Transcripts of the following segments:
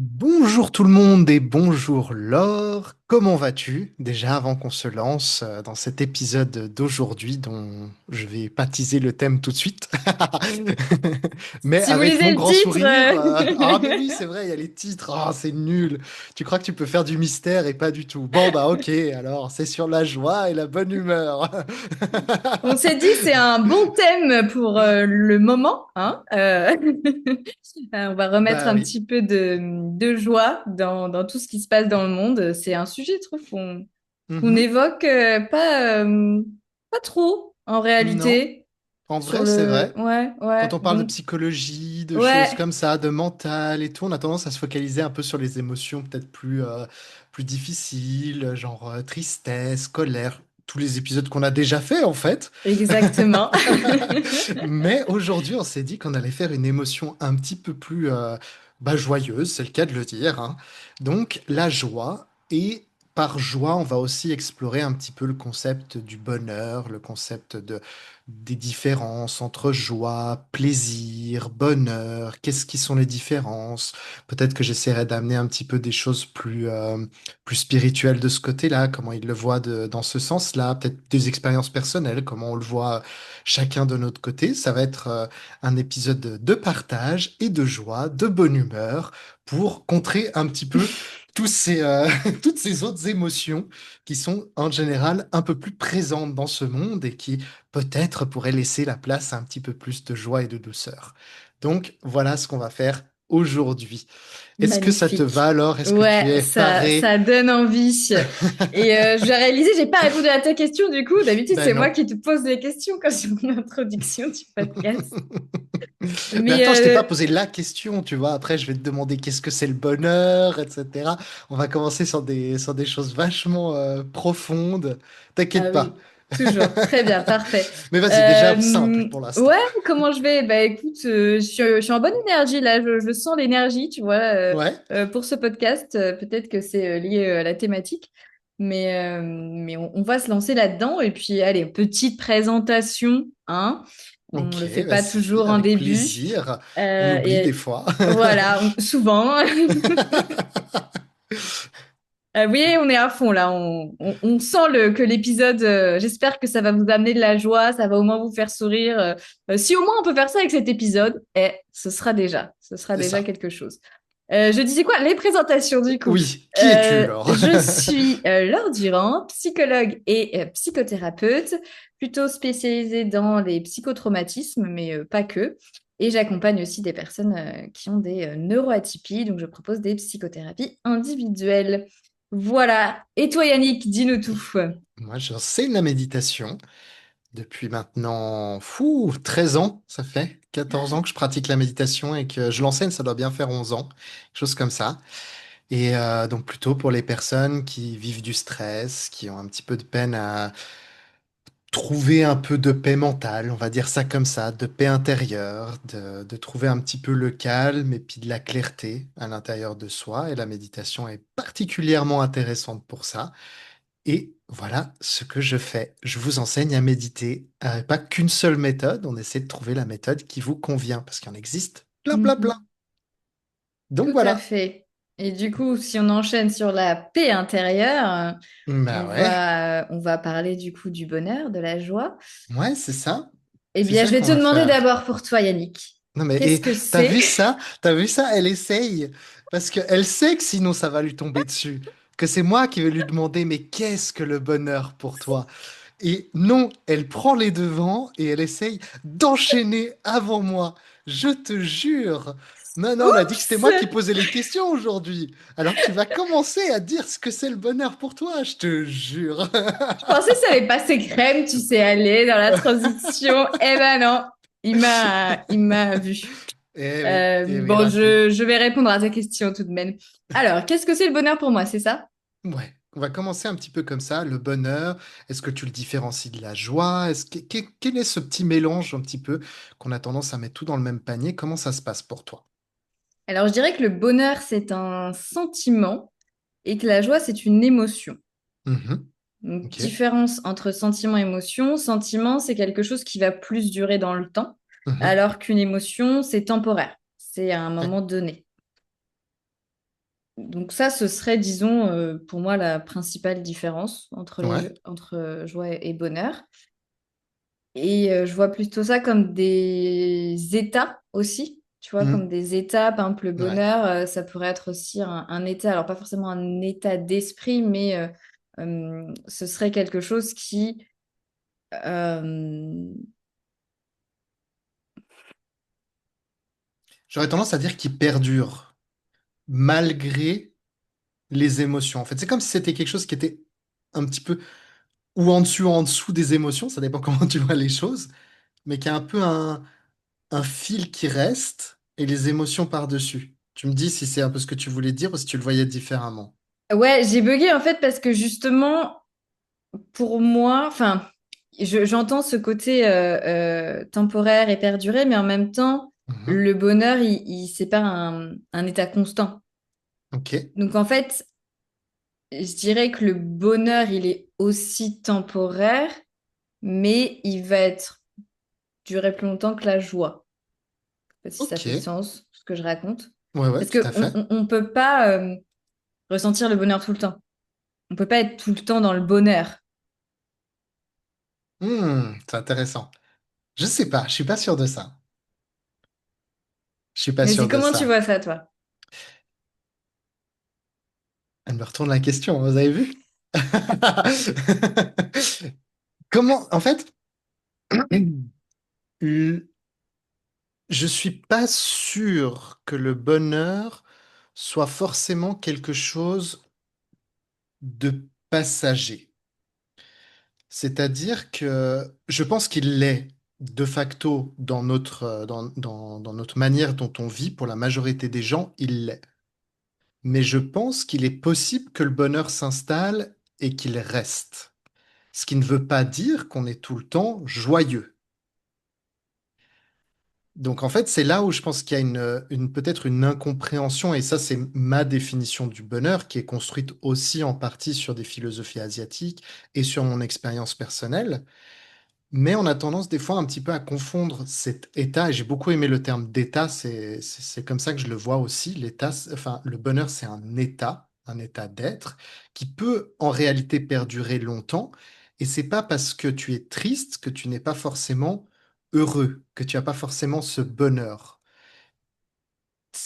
Bonjour tout le monde et bonjour Laure, comment vas-tu? Déjà avant qu'on se lance dans cet épisode d'aujourd'hui dont je vais pas teaser le thème tout de suite, mais Si vous avec lisez mon le grand sourire, ah mais titre, oui c'est vrai, il y a les titres, ah c'est nul, tu crois que tu peux faire du mystère et pas du tout. Bon bah ok, alors c'est sur la joie et la bonne humeur. on s'est dit c'est un bon thème pour le moment, hein. On va remettre Bah un oui. petit peu de joie dans tout ce qui se passe dans le monde. C'est un sujet, je trouve, qu'on Mhm. évoque pas trop en Non, réalité en sur vrai c'est le. vrai. Ouais, Quand ouais. on parle de Donc psychologie, de choses ouais, comme ça, de mental et tout, on a tendance à se focaliser un peu sur les émotions peut-être plus difficiles, genre tristesse, colère, tous les épisodes qu'on a déjà fait en fait. exactement. Mais aujourd'hui, on s'est dit qu'on allait faire une émotion un petit peu plus joyeuse, c'est le cas de le dire, hein. Donc la joie, et par joie, on va aussi explorer un petit peu le concept du bonheur, le concept des différences entre joie, plaisir, bonheur, qu'est-ce qui sont les différences. Peut-être que j'essaierai d'amener un petit peu des choses plus spirituelles de ce côté-là, comment ils le voient dans ce sens-là, peut-être des expériences personnelles, comment on le voit chacun de notre côté. Ça va être un épisode de partage et de joie, de bonne humeur, pour contrer un petit peu toutes ces autres émotions qui sont en général un peu plus présentes dans ce monde et qui peut-être pourraient laisser la place à un petit peu plus de joie et de douceur. Donc voilà ce qu'on va faire aujourd'hui. Est-ce que ça te va Magnifique. alors? Est-ce que tu Ouais, es paré? ça donne envie. Et j'ai réalisé, j'ai pas répondu à ta question du coup. D'habitude, Ben c'est moi non. qui te pose des questions comme sur mon introduction du podcast. Mais Mais attends, je t'ai pas posé la question, tu vois. Après, je vais te demander qu'est-ce que c'est le bonheur, etc. On va commencer sur des choses vachement profondes. ah T'inquiète pas. oui, toujours. Très bien, parfait. Mais vas-y, déjà simple pour l'instant. Ouais, comment je vais? Bah écoute, je suis en bonne énergie là. Je sens l'énergie, tu vois, Ouais, pour ce podcast. Peut-être que c'est lié à la thématique. Mais on va se lancer là-dedans. Et puis, allez, petite présentation, hein. On ok, le fait pas vas-y, toujours en avec début. plaisir. On oublie des Et fois. voilà, souvent. Oui, on est à fond là. On sent que l'épisode, j'espère que ça va vous amener de la joie, ça va au moins vous faire sourire. Si au moins on peut faire ça avec cet épisode, ce sera C'est déjà ça. quelque chose. Je disais quoi? Les présentations du coup. Oui, qui es-tu, alors? Je suis Laure Durand, psychologue et psychothérapeute, plutôt spécialisée dans les psychotraumatismes, mais pas que. Et j'accompagne aussi des personnes qui ont des neuroatypies, donc je propose des psychothérapies individuelles. Voilà. Et toi, Yannick, dis-nous tout. Moi, j'enseigne la méditation depuis maintenant, 13 ans, ça fait 14 ans que je pratique la méditation et que je l'enseigne, ça doit bien faire 11 ans, quelque chose comme ça. Et donc plutôt pour les personnes qui vivent du stress, qui ont un petit peu de peine à trouver un peu de paix mentale, on va dire ça comme ça, de paix intérieure, de trouver un petit peu le calme et puis de la clarté à l'intérieur de soi. Et la méditation est particulièrement intéressante pour ça. Et voilà ce que je fais. Je vous enseigne à méditer. Pas qu'une seule méthode, on essaie de trouver la méthode qui vous convient parce qu'il en existe plein, plein, plein. Mhm. Donc Tout à voilà. fait. Et du coup, si on enchaîne sur la paix intérieure, Bah ouais, on va parler du coup du bonheur, de la joie. ouais, c'est ça. Eh C'est bien, ça je vais qu'on te va demander faire. d'abord pour toi, Yannick. Non mais Qu'est-ce et que t'as c'est? vu ça? T'as vu ça? Elle essaye parce qu'elle sait que sinon ça va lui tomber dessus. Que c'est moi qui vais lui demander mais qu'est-ce que le bonheur pour toi? Et non, elle prend les devants et elle essaye d'enchaîner avant moi. Je te jure. Non, non, on a dit que c'était Oups! moi qui posais les questions aujourd'hui. Alors tu vas commencer à dire ce que c'est le bonheur pour toi, je te jure. Je pensais que ça allait passer crème, tu sais, aller dans la transition. Eh ben non, il m'a vu. Eh oui, Bon, là c'est... je vais répondre à ta question tout de même. Alors, qu'est-ce que c'est le bonheur pour moi, c'est ça? Ouais, on va commencer un petit peu comme ça. Le bonheur, est-ce que tu le différencies de la joie? Quel est ce petit mélange un petit peu qu'on a tendance à mettre tout dans le même panier? Comment ça se passe pour toi? Alors, je dirais que le bonheur, c'est un sentiment et que la joie, c'est une émotion. Mhm. Donc, Ok. différence entre sentiment et émotion. Sentiment, c'est quelque chose qui va plus durer dans le temps, Mhm. alors qu'une émotion, c'est temporaire. C'est à un Ouais. moment donné. Donc ça, ce serait, disons, pour moi, la principale différence entre Ouais. entre joie et bonheur. Et je vois plutôt ça comme des états aussi, tu vois, comme Mm. des étapes. Par exemple, le Ouais. bonheur, ça pourrait être aussi un état, alors pas forcément un état d'esprit, mais ce serait quelque chose qui... euh, J'aurais tendance à dire qu'il perdure malgré les émotions. En fait, c'est comme si c'était quelque chose qui était un petit peu ou en dessous des émotions, ça dépend comment tu vois les choses, mais qui a un peu un fil qui reste et les émotions par-dessus. Tu me dis si c'est un peu ce que tu voulais dire ou si tu le voyais différemment. Ouais, j'ai bugué en fait parce que justement, pour moi, enfin, j'entends ce côté temporaire et perduré, mais en même temps, Mhm. le bonheur, c'est pas un état constant. Ok, Donc en fait, je dirais que le bonheur, il est aussi temporaire, mais il va être durer plus longtemps que la joie. Je sais pas si ça ok, fait sens, ce que je raconte. ouais, ouais, Parce tout que à fait. on peut pas ressentir le bonheur tout le temps. On peut pas être tout le temps dans le bonheur. C'est intéressant. Je sais pas, je suis pas sûr de ça. Je suis pas Vas-y, sûr de comment tu ça. vois ça, toi? Elle me retourne la question, vous avez vu? Comment, en fait, je suis pas sûr que le bonheur soit forcément quelque chose de passager. C'est-à-dire que je pense qu'il l'est de facto dans dans notre manière dont on vit, pour la majorité des gens, il l'est. Mais je pense qu'il est possible que le bonheur s'installe et qu'il reste. Ce qui ne veut pas dire qu'on est tout le temps joyeux. Donc en fait, c'est là où je pense qu'il y a peut-être une incompréhension, et ça c'est ma définition du bonheur, qui est construite aussi en partie sur des philosophies asiatiques et sur mon expérience personnelle. Mais on a tendance des fois un petit peu à confondre cet état, et j'ai beaucoup aimé le terme d'état, c'est comme ça que je le vois aussi. L'état, enfin, le bonheur, c'est un état d'être, qui peut en réalité perdurer longtemps, et c'est pas parce que tu es triste que tu n'es pas forcément heureux, que tu n'as pas forcément ce bonheur.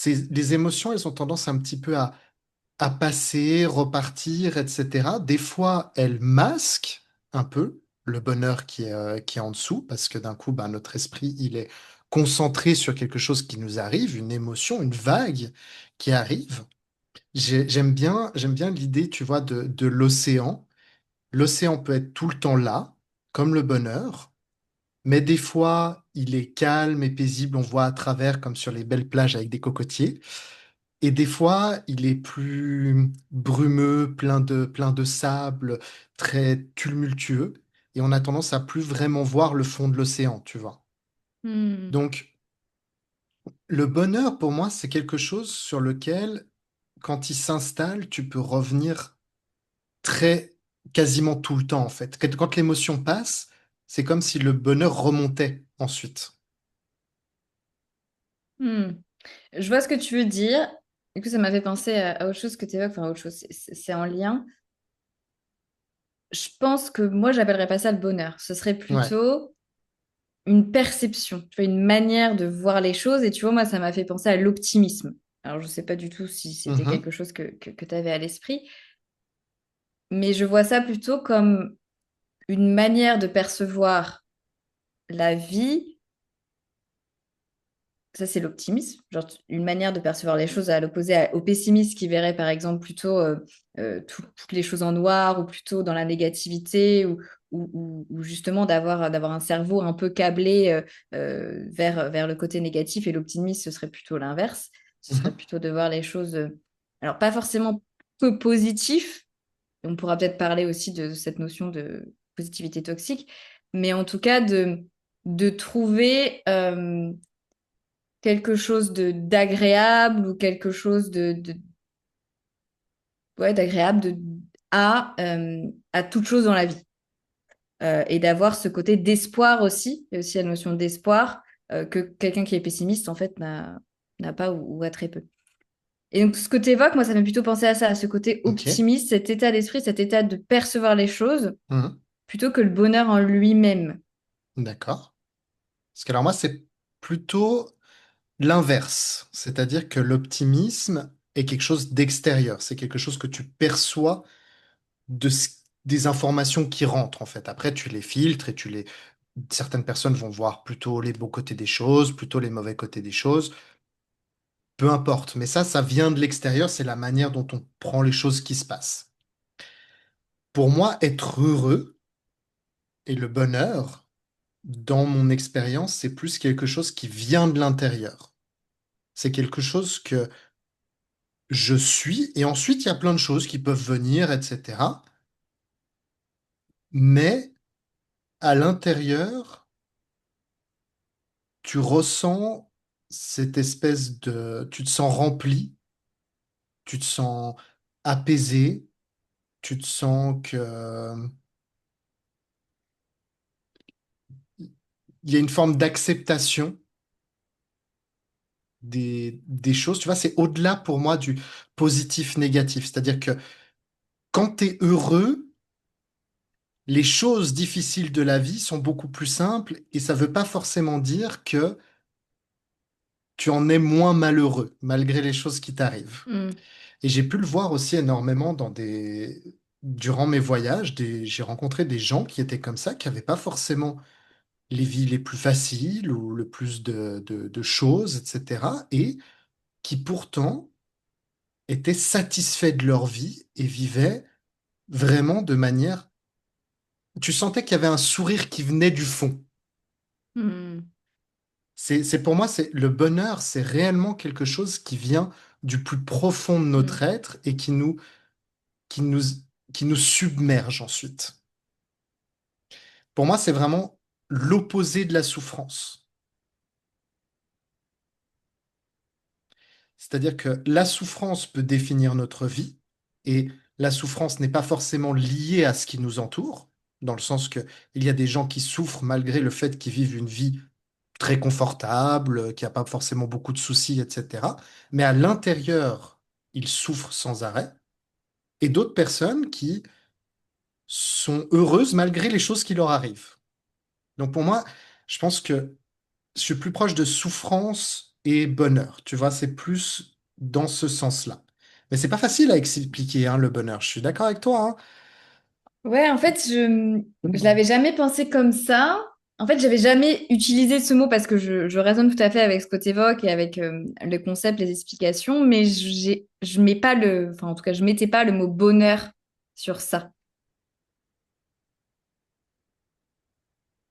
Les émotions, elles ont tendance un petit peu à passer, repartir, etc. Des fois, elles masquent un peu le bonheur qui est en dessous, parce que d'un coup, bah, notre esprit, il est concentré sur quelque chose qui nous arrive, une émotion, une vague qui arrive. J'aime bien l'idée, tu vois, de l'océan. L'océan peut être tout le temps là, comme le bonheur, mais des fois, il est calme et paisible, on voit à travers, comme sur les belles plages avec des cocotiers. Et des fois, il est plus brumeux, plein de sable, très tumultueux. Et on a tendance à plus vraiment voir le fond de l'océan, tu vois. Hmm. Donc, le bonheur, pour moi, c'est quelque chose sur lequel, quand il s'installe, tu peux revenir très, quasiment tout le temps, en fait. Quand l'émotion passe, c'est comme si le bonheur remontait ensuite. Hmm. Je vois ce que tu veux dire. Du coup, ça m'a fait penser à autre chose que tu évoques. Enfin, autre chose, c'est en lien. Je pense que moi, j'appellerais pas ça le bonheur. Ce serait Ouais. plutôt une perception, tu vois, une manière de voir les choses. Et tu vois, moi, ça m'a fait penser à l'optimisme. Alors, je sais pas du tout si c'était quelque Mhm. chose que tu avais à l'esprit, mais je vois ça plutôt comme une manière de percevoir la vie. Ça, c'est l'optimisme, genre une manière de percevoir les choses à l'opposé au pessimiste qui verrait par exemple plutôt toutes les choses en noir ou plutôt dans la négativité ou justement d'avoir un cerveau un peu câblé vers le côté négatif et l'optimiste, ce serait plutôt l'inverse. Ce serait Mhm. plutôt de voir les choses, alors pas forcément que positif, on pourra peut-être parler aussi de cette notion de positivité toxique, mais en tout cas de trouver quelque chose de d'agréable ou quelque chose ouais, d'agréable à toute chose dans la vie. Et d'avoir ce côté d'espoir aussi, et aussi la notion d'espoir que quelqu'un qui est pessimiste en fait n'a pas ou a très peu. Et donc, ce que tu évoques, moi, ça m'a plutôt pensé à ça, à ce côté Ok. optimiste, cet état d'esprit, cet état de percevoir les choses, Mhm. plutôt que le bonheur en lui-même. D'accord. Parce que alors moi, c'est plutôt l'inverse. C'est-à-dire que l'optimisme est quelque chose d'extérieur. C'est quelque chose que tu perçois des informations qui rentrent, en fait. Après, tu les filtres et certaines personnes vont voir plutôt les beaux côtés des choses, plutôt les mauvais côtés des choses. Peu importe. Mais ça vient de l'extérieur. C'est la manière dont on prend les choses qui se passent. Pour moi, être heureux et le bonheur, dans mon expérience, c'est plus quelque chose qui vient de l'intérieur. C'est quelque chose que je suis, et ensuite il y a plein de choses qui peuvent venir, etc. Mais à l'intérieur, tu ressens cette espèce de... Tu te sens rempli, tu te sens apaisé, tu te sens que... Il y a une forme d'acceptation des choses. Tu vois, c'est au-delà pour moi du positif-négatif. C'est-à-dire que quand tu es heureux, les choses difficiles de la vie sont beaucoup plus simples et ça ne veut pas forcément dire que tu en es moins malheureux malgré les choses qui t'arrivent. Hmm. Et j'ai pu le voir aussi énormément durant mes voyages, j'ai rencontré des gens qui étaient comme ça, qui n'avaient pas forcément les vies les plus faciles ou le plus de choses, etc. Et qui pourtant étaient satisfaits de leur vie et vivaient vraiment de manière... Tu sentais qu'il y avait un sourire qui venait du fond. Hmm. C'est pour moi, c'est le bonheur, c'est réellement quelque chose qui vient du plus profond de Hmm. notre être et qui nous, qui nous submerge ensuite. Pour moi, c'est vraiment l'opposé de la souffrance. C'est-à-dire que la souffrance peut définir notre vie et la souffrance n'est pas forcément liée à ce qui nous entoure, dans le sens que il y a des gens qui souffrent malgré le fait qu'ils vivent une vie très confortable, qui n'a pas forcément beaucoup de soucis, etc. Mais à l'intérieur, ils souffrent sans arrêt. Et d'autres personnes qui sont heureuses malgré les choses qui leur arrivent. Donc pour moi, je pense que je suis plus proche de souffrance et bonheur. Tu vois, c'est plus dans ce sens-là. Mais c'est pas facile à expliquer, hein, le bonheur. Je suis d'accord avec toi, Ouais, en fait, je hein. l'avais jamais pensé comme ça. En fait, j'avais jamais utilisé ce mot parce que je raisonne tout à fait avec ce que tu évoques et avec le concept, les explications, mais je mets pas enfin, en tout cas, je mettais pas le mot bonheur sur ça.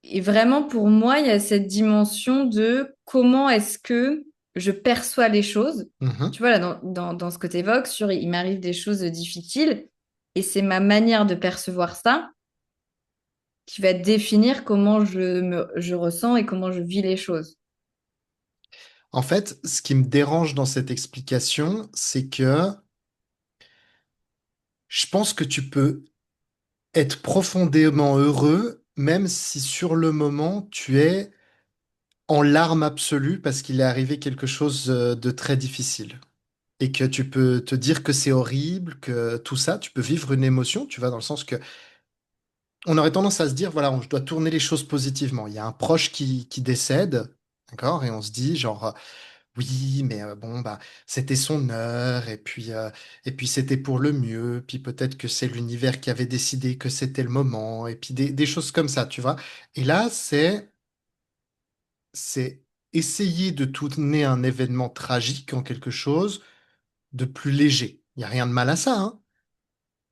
Et vraiment, pour moi, il y a cette dimension de comment est-ce que je perçois les choses. Mhm. Tu vois, là, dans ce que tu évoques, sur il m'arrive des choses difficiles et c'est ma manière de percevoir ça qui va définir comment je ressens et comment je vis les choses. En fait, ce qui me dérange dans cette explication, c'est que je pense que tu peux être profondément heureux, même si sur le moment, tu es en larmes absolues parce qu'il est arrivé quelque chose de très difficile. Et que tu peux te dire que c'est horrible, que tout ça, tu peux vivre une émotion, tu vois, dans le sens que on aurait tendance à se dire, voilà, je dois tourner les choses positivement. Il y a un proche qui décède, d'accord, et on se dit, genre, oui, mais bon, bah, c'était son heure, et puis c'était pour le mieux, puis peut-être que c'est l'univers qui avait décidé que c'était le moment, et puis des choses comme ça, tu vois. Et là, c'est essayer de tourner un événement tragique en quelque chose de plus léger. Il n'y a rien de mal à ça, hein,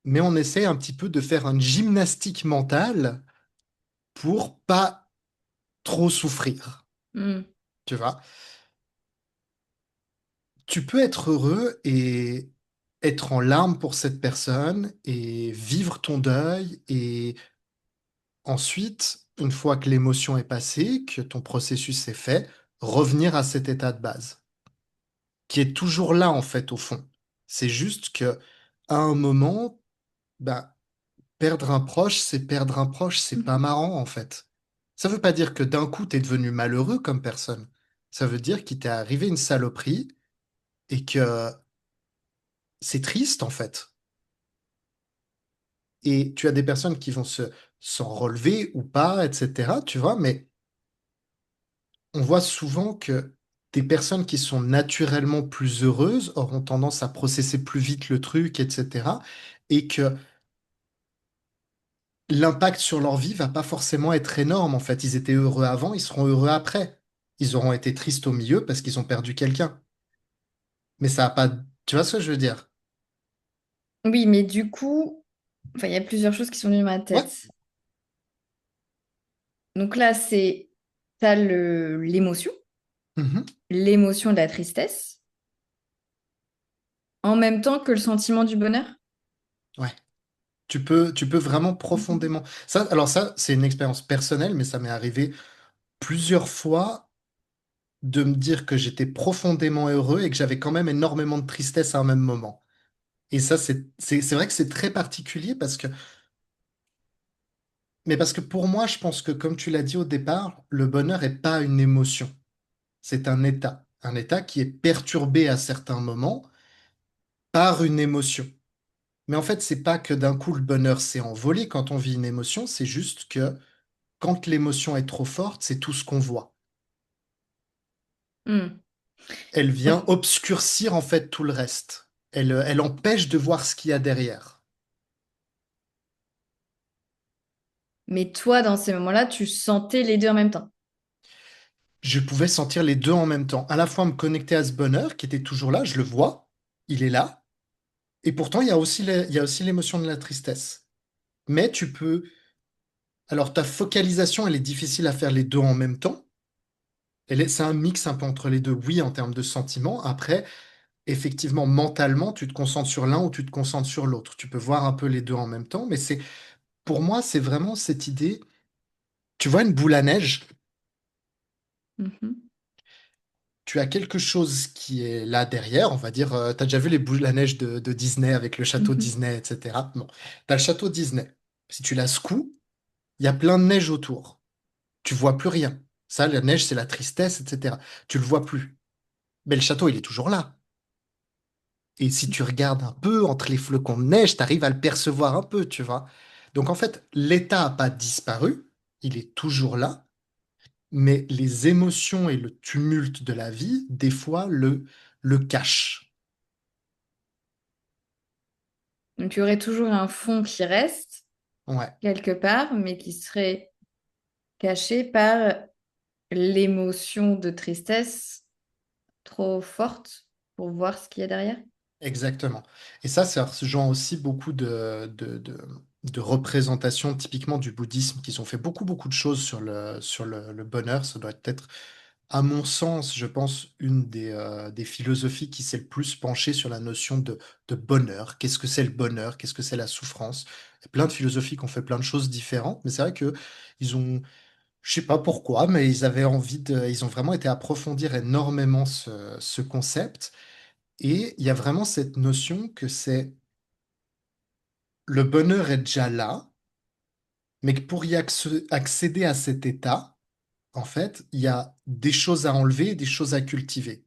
mais on essaie un petit peu de faire une gymnastique mentale pour pas trop souffrir, Hmm. tu vois. Tu peux être heureux et être en larmes pour cette personne et vivre ton deuil et ensuite, une fois que l'émotion est passée, que ton processus est fait, revenir à cet état de base, qui est toujours là en fait au fond. C'est juste que à un moment, bah, perdre un proche, c'est perdre un proche, c'est pas marrant en fait. Ça veut pas dire que d'un coup t'es devenu malheureux comme personne. Ça veut dire qu'il t'est arrivé une saloperie et que c'est triste en fait. Et tu as des personnes qui vont s'en relever ou pas, etc. Tu vois, mais on voit souvent que des personnes qui sont naturellement plus heureuses auront tendance à processer plus vite le truc, etc. Et que l'impact sur leur vie va pas forcément être énorme. En fait, ils étaient heureux avant, ils seront heureux après. Ils auront été tristes au milieu parce qu'ils ont perdu quelqu'un. Mais ça a pas. Tu vois ce que je veux dire? Oui, mais du coup, enfin, il y a plusieurs choses qui sont venues dans ma Ouais. tête. Donc là, t'as l'émotion, Mhm. l'émotion de la tristesse, en même temps que le sentiment du bonheur. Ouais. Tu peux vraiment Mhm. profondément. Ça, alors ça, c'est une expérience personnelle, mais ça m'est arrivé plusieurs fois de me dire que j'étais profondément heureux et que j'avais quand même énormément de tristesse à un même moment. Et ça, c'est vrai que c'est très particulier mais parce que pour moi, je pense que comme tu l'as dit au départ, le bonheur est pas une émotion. C'est un état qui est perturbé à certains moments par une émotion. Mais en fait, c'est pas que d'un coup le bonheur s'est envolé quand on vit une émotion, c'est juste que quand l'émotion est trop forte, c'est tout ce qu'on voit. Hmm. Elle vient Donc, obscurcir en fait tout le reste. Elle empêche de voir ce qu'il y a derrière. mais toi, dans ces moments-là, tu sentais les deux en même temps. Je pouvais sentir les deux en même temps. À la fois me connecter à ce bonheur qui était toujours là, je le vois, il est là. Et pourtant, il y a aussi l'émotion de la tristesse. Mais tu peux. Alors, ta focalisation, elle est difficile à faire les deux en même temps. C'est un mix un peu entre les deux, oui, en termes de sentiments. Après, effectivement, mentalement, tu te concentres sur l'un ou tu te concentres sur l'autre. Tu peux voir un peu les deux en même temps, mais pour moi, c'est vraiment cette idée. Tu vois une boule à neige, Mhm. tu as quelque chose qui est là derrière, on va dire, tu as déjà vu les boules à neige de Disney avec le château Mhm. Disney, etc. Bon, tu as le château Disney. Si tu la secoues, il y a plein de neige autour. Tu vois plus rien. Ça, la neige, c'est la tristesse, etc. Tu le vois plus. Mais le château, il est toujours là. Et si tu regardes un peu entre les flocons de neige, tu arrives à le percevoir un peu, tu vois. Donc en fait, l'état n'a pas disparu, il est toujours là, mais les émotions et le tumulte de la vie, des fois, le cachent. Donc, il y aurait toujours un fond qui reste Ouais, quelque part, mais qui serait caché par l'émotion de tristesse trop forte pour voir ce qu'il y a derrière. exactement. Et ça rejoint aussi beaucoup de représentations typiquement du bouddhisme, qui ont fait beaucoup, beaucoup de choses sur le bonheur. Ça doit être, à mon sens, je pense, une des philosophies qui s'est le plus penchée sur la notion de bonheur. Qu'est-ce que c'est le bonheur? Qu'est-ce que c'est la souffrance? Il y a plein de philosophies qui ont fait plein de choses différentes, mais c'est vrai que ils ont, je sais pas pourquoi, mais ils ont vraiment été approfondir énormément ce concept. Et il y a vraiment cette notion que c'est le bonheur est déjà là, mais que pour accéder à cet état, en fait, il y a des choses à enlever et des choses à cultiver.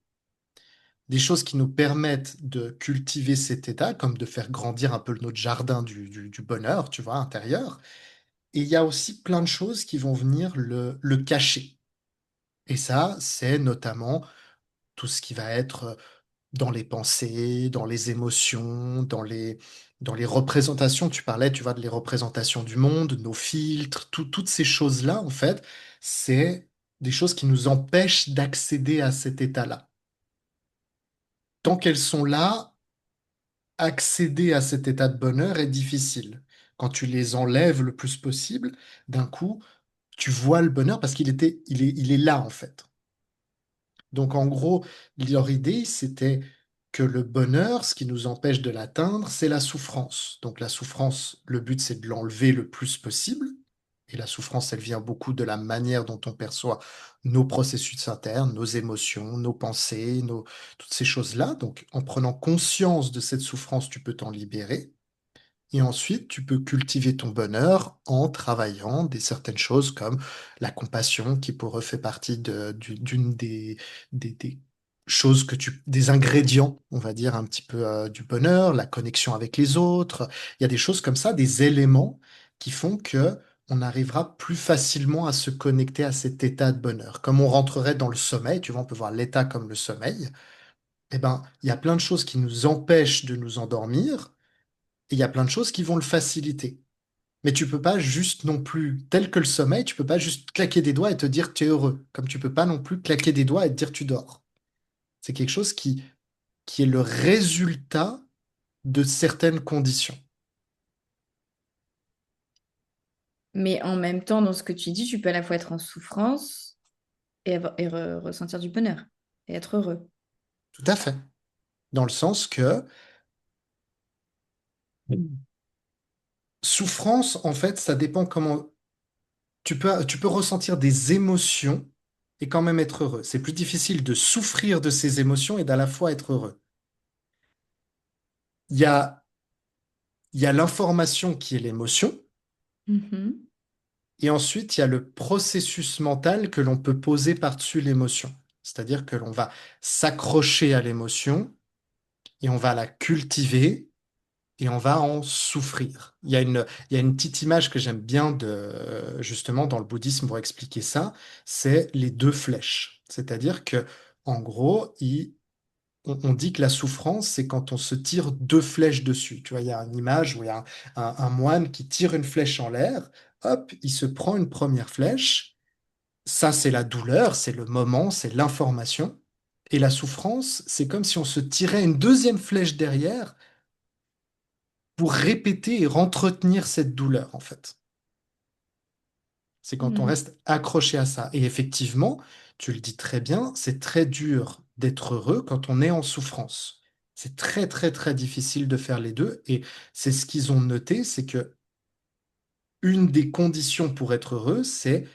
Des choses qui nous permettent de cultiver cet état, comme de faire grandir un peu notre jardin du bonheur, tu vois, intérieur. Et il y a aussi plein de choses qui vont venir le cacher. Et ça, c'est notamment tout ce qui va être dans les pensées, dans les émotions, dans les représentations. Tu parlais, tu vois, de les représentations du monde, nos filtres, toutes ces choses-là, en fait, c'est des choses qui nous empêchent d'accéder à cet état-là. Tant qu'elles sont là, accéder à cet état de bonheur est difficile. Quand tu les enlèves le plus possible, d'un coup, tu vois le bonheur parce il est là, en fait. Donc en gros, leur idée, c'était que le bonheur, ce qui nous empêche de l'atteindre, c'est la souffrance. Donc la souffrance, le but, c'est de l'enlever le plus possible. Et la souffrance, elle vient beaucoup de la manière dont on perçoit nos processus internes, nos émotions, nos pensées, toutes ces choses-là. Donc en prenant conscience de cette souffrance, tu peux t'en libérer. Et ensuite, tu peux cultiver ton bonheur en travaillant certaines choses comme la compassion, qui pour eux fait partie d'une des des ingrédients, on va dire, un petit peu du bonheur, la connexion avec les autres. Il y a des choses comme ça, des éléments qui font que on arrivera plus facilement à se connecter à cet état de bonheur. Comme on rentrerait dans le sommeil, tu vois, on peut voir l'état comme le sommeil. Eh ben, il y a plein de choses qui nous empêchent de nous endormir, et il y a plein de choses qui vont le faciliter. Mais tu peux pas juste non plus, tel que le sommeil, tu peux pas juste claquer des doigts et te dire tu es heureux, comme tu peux pas non plus claquer des doigts et te dire tu dors. C'est quelque chose qui est le résultat de certaines conditions. Mais en même temps, dans ce que tu dis, tu peux à la fois être en souffrance et ressentir du bonheur et être heureux. Tout à fait. Dans le sens que souffrance, en fait, ça dépend comment tu peux ressentir des émotions et quand même être heureux. C'est plus difficile de souffrir de ces émotions et d'à la fois être heureux. Il y a, il y a l'information qui est l'émotion, Mhm. et ensuite il y a le processus mental que l'on peut poser par-dessus l'émotion. C'est-à-dire que l'on va s'accrocher à l'émotion et on va la cultiver et on va en souffrir. Il y a une petite image que j'aime bien justement dans le bouddhisme pour expliquer ça, c'est les deux flèches. C'est-à-dire que, en gros, on dit que la souffrance, c'est quand on se tire deux flèches dessus. Tu vois, il y a une image où il y a un moine qui tire une flèche en l'air, hop, il se prend une première flèche. Ça, c'est la douleur, c'est le moment, c'est l'information. Et la souffrance, c'est comme si on se tirait une deuxième flèche derrière pour répéter et entretenir cette douleur, en fait. C'est quand on Mm. reste accroché à ça. Et effectivement, tu le dis très bien, c'est très dur d'être heureux quand on est en souffrance. C'est très, très, très difficile de faire les deux. Et c'est ce qu'ils ont noté, c'est que une des conditions pour être heureux, c'est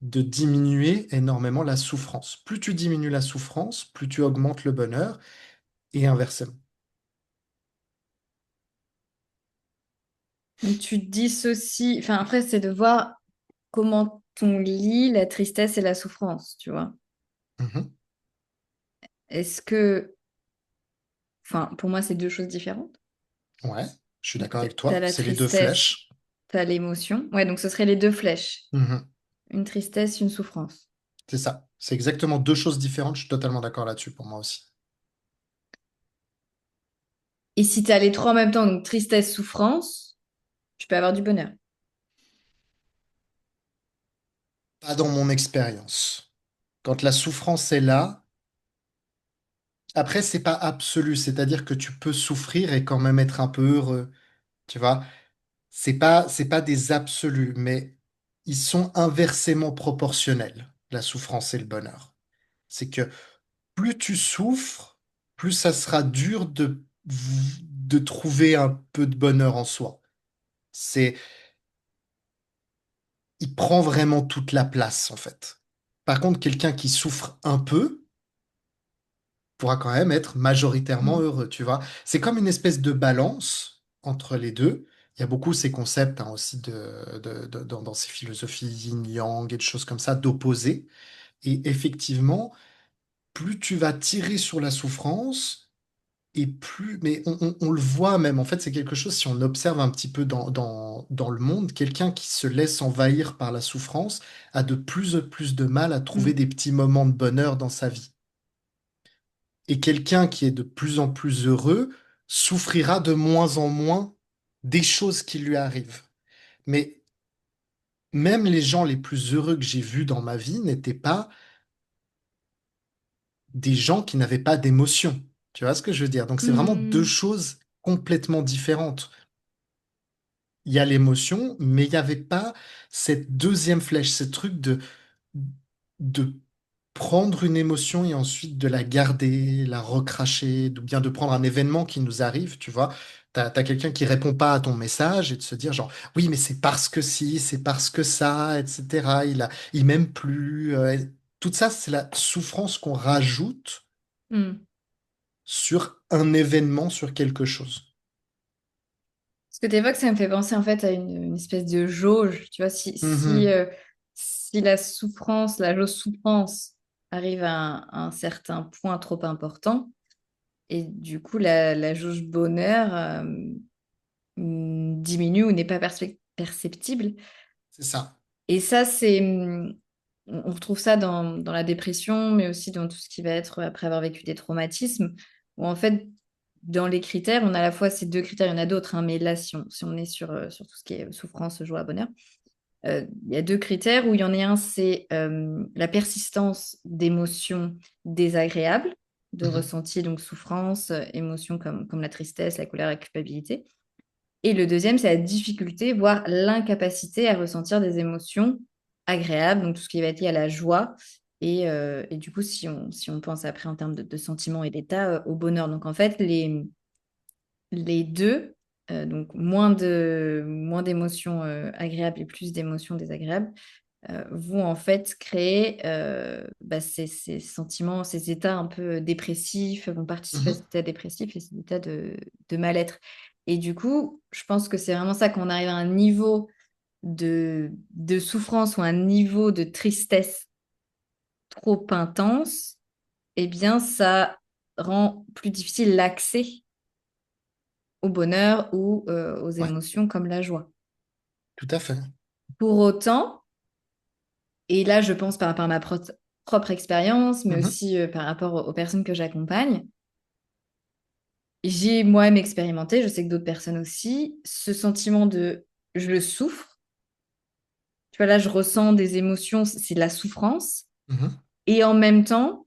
de diminuer énormément la souffrance. Plus tu diminues la souffrance, plus tu augmentes le bonheur, et inversement. Donc tu dissocies, enfin après c'est de voir comment on lie la tristesse et la souffrance, tu vois. Mhm. Est-ce que, enfin pour moi c'est deux choses différentes. Ouais, je suis Donc d'accord avec t'as toi. la C'est les deux tristesse, flèches. t'as l'émotion. Ouais, donc ce serait les deux flèches. Mhm. Une tristesse, une souffrance. C'est ça. C'est exactement deux choses différentes. Je suis totalement d'accord là-dessus pour moi aussi. Et si t'as les trois en même temps, donc tristesse, souffrance, tu peux avoir du bonheur. Pas dans mon expérience. Quand la souffrance est là, après, c'est pas absolu, c'est-à-dire que tu peux souffrir et quand même être un peu heureux, tu vois. C'est pas des absolus, mais ils sont inversement proportionnels, la souffrance et le bonheur. C'est que plus tu souffres, plus ça sera dur de trouver un peu de bonheur en soi. C'est, il prend vraiment toute la place, en fait. Par contre, quelqu'un qui souffre un peu, pourra quand même être majoritairement Mm. heureux, tu vois. C'est comme une espèce de balance entre les deux. Il y a beaucoup ces concepts hein, aussi dans ces philosophies yin-yang et de choses comme ça, d'opposés. Et effectivement, plus tu vas tirer sur la souffrance, et plus... Mais on le voit même, en fait, c'est quelque chose, si on observe un petit peu dans le monde, quelqu'un qui se laisse envahir par la souffrance a de plus en plus de mal à trouver Mm. des petits moments de bonheur dans sa vie. Et quelqu'un qui est de plus en plus heureux souffrira de moins en moins des choses qui lui arrivent. Mais même les gens les plus heureux que j'ai vus dans ma vie n'étaient pas des gens qui n'avaient pas d'émotion. Tu vois ce que je veux dire? Donc c'est vraiment deux Mm. choses complètement différentes. Il y a l'émotion, mais il n'y avait pas cette deuxième flèche, ce truc de prendre une émotion et ensuite de la garder, la recracher, ou bien de prendre un événement qui nous arrive, tu vois. T'as quelqu'un qui répond pas à ton message et de se dire genre, oui, mais c'est parce que si, c'est parce que ça, etc. Il m'aime plus. Tout ça, c'est la souffrance qu'on rajoute Mm. sur un événement, sur quelque chose. Ce que tu évoques, ça me fait penser en fait à une espèce de jauge. Tu vois, Mhm. si la souffrance, la jauge souffrance, arrive à un certain point trop important. Et du coup, la jauge bonheur diminue ou n'est pas perceptible. C'est ça. Et ça, on retrouve ça dans la dépression, mais aussi dans tout ce qui va être après avoir vécu des traumatismes, où en fait, dans les critères, on a à la fois ces deux critères, il y en a d'autres, hein, mais là, si on est sur tout ce qui est souffrance, joie, bonheur, il y a deux critères où il y en a un, c'est la persistance d'émotions désagréables, de Mhm. ressentis, donc souffrance, émotions comme la tristesse, la colère, la culpabilité. Et le deuxième, c'est la difficulté, voire l'incapacité à ressentir des émotions agréables, donc tout ce qui va être lié à la joie. Et du coup, si on pense après en termes de sentiments et d'état, au bonheur. Donc en fait, les deux, donc moins d'émotions agréables et plus d'émotions désagréables, vont en fait créer ces sentiments, ces états un peu dépressifs, vont participer à Mhm. cet état dépressif et cet état de mal-être. Et du coup, je pense que c'est vraiment ça, quand on arrive à un niveau de souffrance ou un niveau de tristesse trop intense, eh bien, ça rend plus difficile l'accès au bonheur ou aux Ouais, émotions comme la joie. tout à fait. Pour autant, et là, je pense par rapport à ma propre expérience, mais Mhm. aussi par rapport aux personnes que j'accompagne, j'ai moi-même expérimenté, je sais que d'autres personnes aussi, ce sentiment de je le souffre. Tu vois, là, je ressens des émotions, c'est de la souffrance. Mhm. Et en même temps,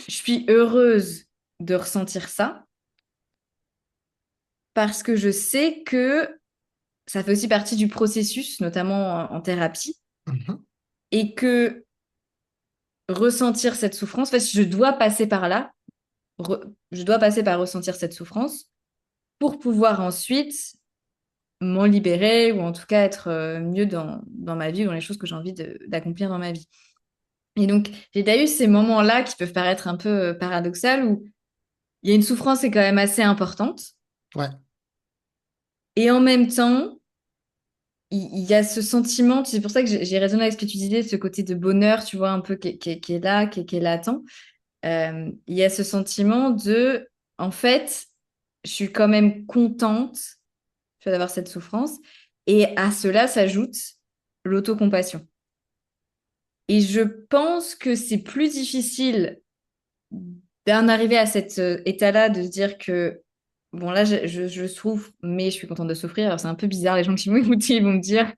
je suis heureuse de ressentir ça parce que je sais que ça fait aussi partie du processus, notamment en thérapie, Mhm. et que ressentir cette souffrance, en fait, je dois passer par là, je dois passer par ressentir cette souffrance pour pouvoir ensuite m'en libérer ou en tout cas être mieux dans ma vie, dans les choses que j'ai envie d'accomplir dans ma vie. Et donc, j'ai d'ailleurs eu ces moments-là qui peuvent paraître un peu paradoxal où il y a une souffrance qui est quand même assez importante. Ouais. Et en même temps, il y a ce sentiment, c'est pour ça que j'ai raisonné avec ce que tu disais, ce côté de bonheur, tu vois, un peu qui est là, qui est latent. Il y a ce sentiment de, en fait, je suis quand même contente, tu vois, d'avoir cette souffrance. Et à cela s'ajoute l'autocompassion. Et je pense que c'est plus difficile d'en arriver à cet état-là, de se dire que, bon, là, je souffre, mais je suis contente de souffrir. Alors, c'est un peu bizarre, les gens qui vont écouter, ils vont me dire,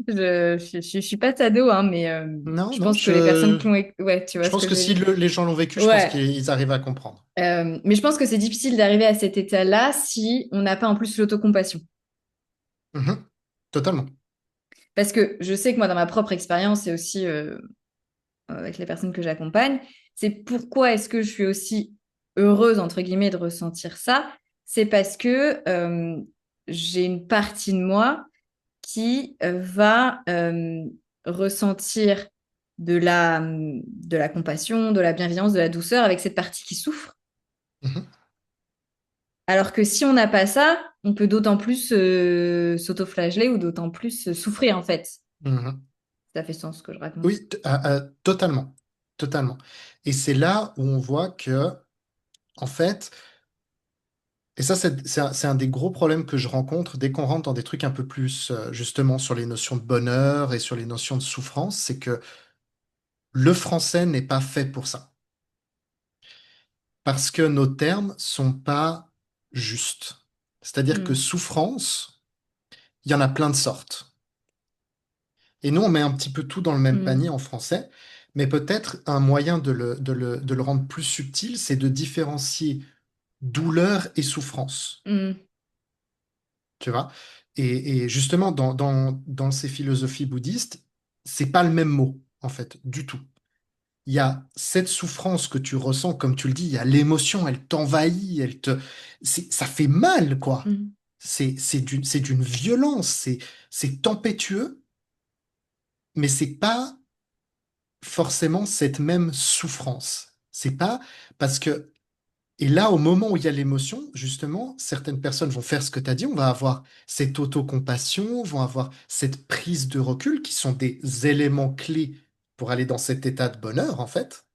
je suis pas sado, hein, mais Non, je non, pense que les personnes qui ont... Ouais, tu vois je ce pense que que je veux si dire. les gens l'ont vécu, je pense Ouais. qu'ils arrivent à comprendre. Mais je pense que c'est difficile d'arriver à cet état-là si on n'a pas en plus l'autocompassion. Mhm. Totalement. Parce que je sais que moi, dans ma propre expérience et aussi avec les personnes que j'accompagne, c'est pourquoi est-ce que je suis aussi heureuse, entre guillemets, de ressentir ça. C'est parce que j'ai une partie de moi qui va ressentir de la compassion, de la bienveillance, de la douceur avec cette partie qui souffre. Mhm. Alors que si on n'a pas ça, on peut d'autant plus s'autoflageller ou d'autant plus souffrir en fait. Mhm. Ça fait sens ce que je raconte. Oui, totalement. Totalement. Et c'est là où on voit que, en fait, et ça, c'est un des gros problèmes que je rencontre dès qu'on rentre dans des trucs un peu plus, justement, sur les notions de bonheur et sur les notions de souffrance, c'est que le français n'est pas fait pour ça. Parce que nos termes sont pas justes. C'est-à-dire que Mm, souffrance, il y en a plein de sortes. Et nous, on met un petit peu tout dans le même panier mm, en français, mais peut-être un moyen de le rendre plus subtil, c'est de différencier douleur et souffrance. mm, Tu vois? Et justement, dans ces philosophies bouddhistes, c'est pas le même mot, en fait, du tout. Il y a cette souffrance que tu ressens, comme tu le dis, il y a l'émotion, elle t'envahit, ça fait mal, quoi. mm, C'est d'une violence, c'est tempétueux, mais c'est pas forcément cette même souffrance. C'est pas parce que, et là, au moment où il y a l'émotion, justement, certaines personnes vont faire ce que tu as dit, on va avoir cette autocompassion, vont avoir cette prise de recul qui sont des éléments clés pour aller dans cet état de bonheur, en fait,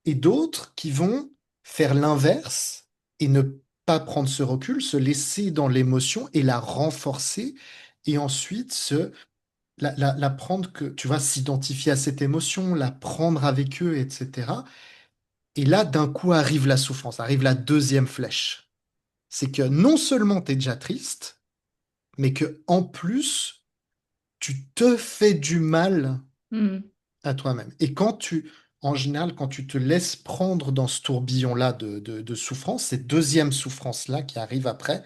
et d'autres qui vont faire l'inverse et ne pas prendre ce recul, se laisser dans l'émotion et la renforcer, et ensuite la prendre que, tu vois, s'identifier à cette émotion, la prendre avec eux, etc. Et là, d'un coup, arrive la souffrance, arrive la deuxième flèche. C'est que non seulement tu es déjà triste, mais que en plus, tu te fais du mal Mm. à toi-même. Et en général, quand tu te laisses prendre dans ce tourbillon-là de souffrance, cette deuxième souffrance-là qui arrive après,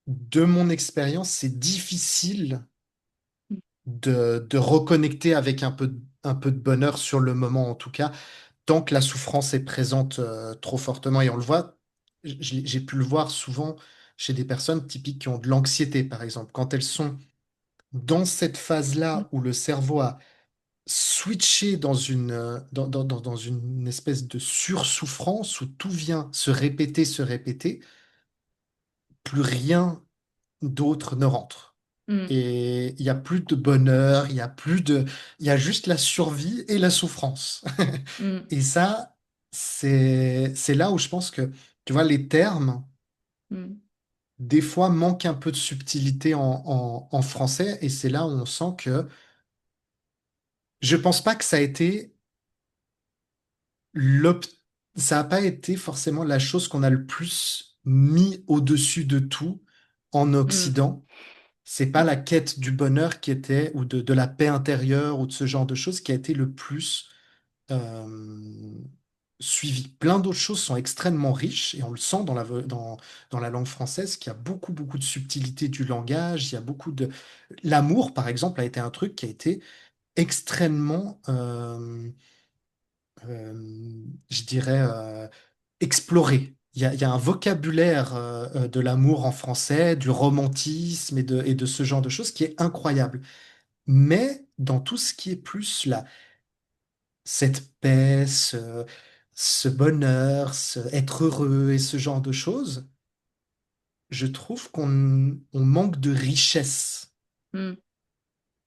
de mon expérience, c'est difficile de reconnecter avec un peu de bonheur sur le moment, en tout cas, tant que la souffrance est présente trop fortement. Et on le voit, j'ai pu le voir souvent chez des personnes typiques qui ont de l'anxiété, par exemple, quand elles sont dans cette phase-là où le cerveau a switché dans une espèce de sursouffrance où tout vient se répéter, plus rien d'autre ne rentre. Mm. Et il n'y a plus de bonheur, il y a juste la survie et la souffrance. Mm. Et ça, c'est là où je pense que, tu vois, les termes, Mm. des fois, manquent un peu de subtilité en français. Et c'est là où on sent que je pense pas que ça a été l'op- ça n'a pas été forcément la chose qu'on a le plus mis au-dessus de tout en Mm. Occident. C'est pas la quête du bonheur qui était, ou de la paix intérieure, ou de ce genre de choses qui a été le plus euh, suivi. Plein d'autres choses sont extrêmement riches, et on le sent dans la langue française, qu'il y a beaucoup, beaucoup de subtilité du langage, il y a beaucoup de... L'amour, par exemple, a été un truc qui a été extrêmement, je dirais, exploré. Il y a un vocabulaire de l'amour en français, du romantisme et de ce genre de choses qui est incroyable. Mais dans tout ce qui est plus là, cette paix, ce bonheur, être heureux et ce genre de choses, je trouve on manque de richesse Mm.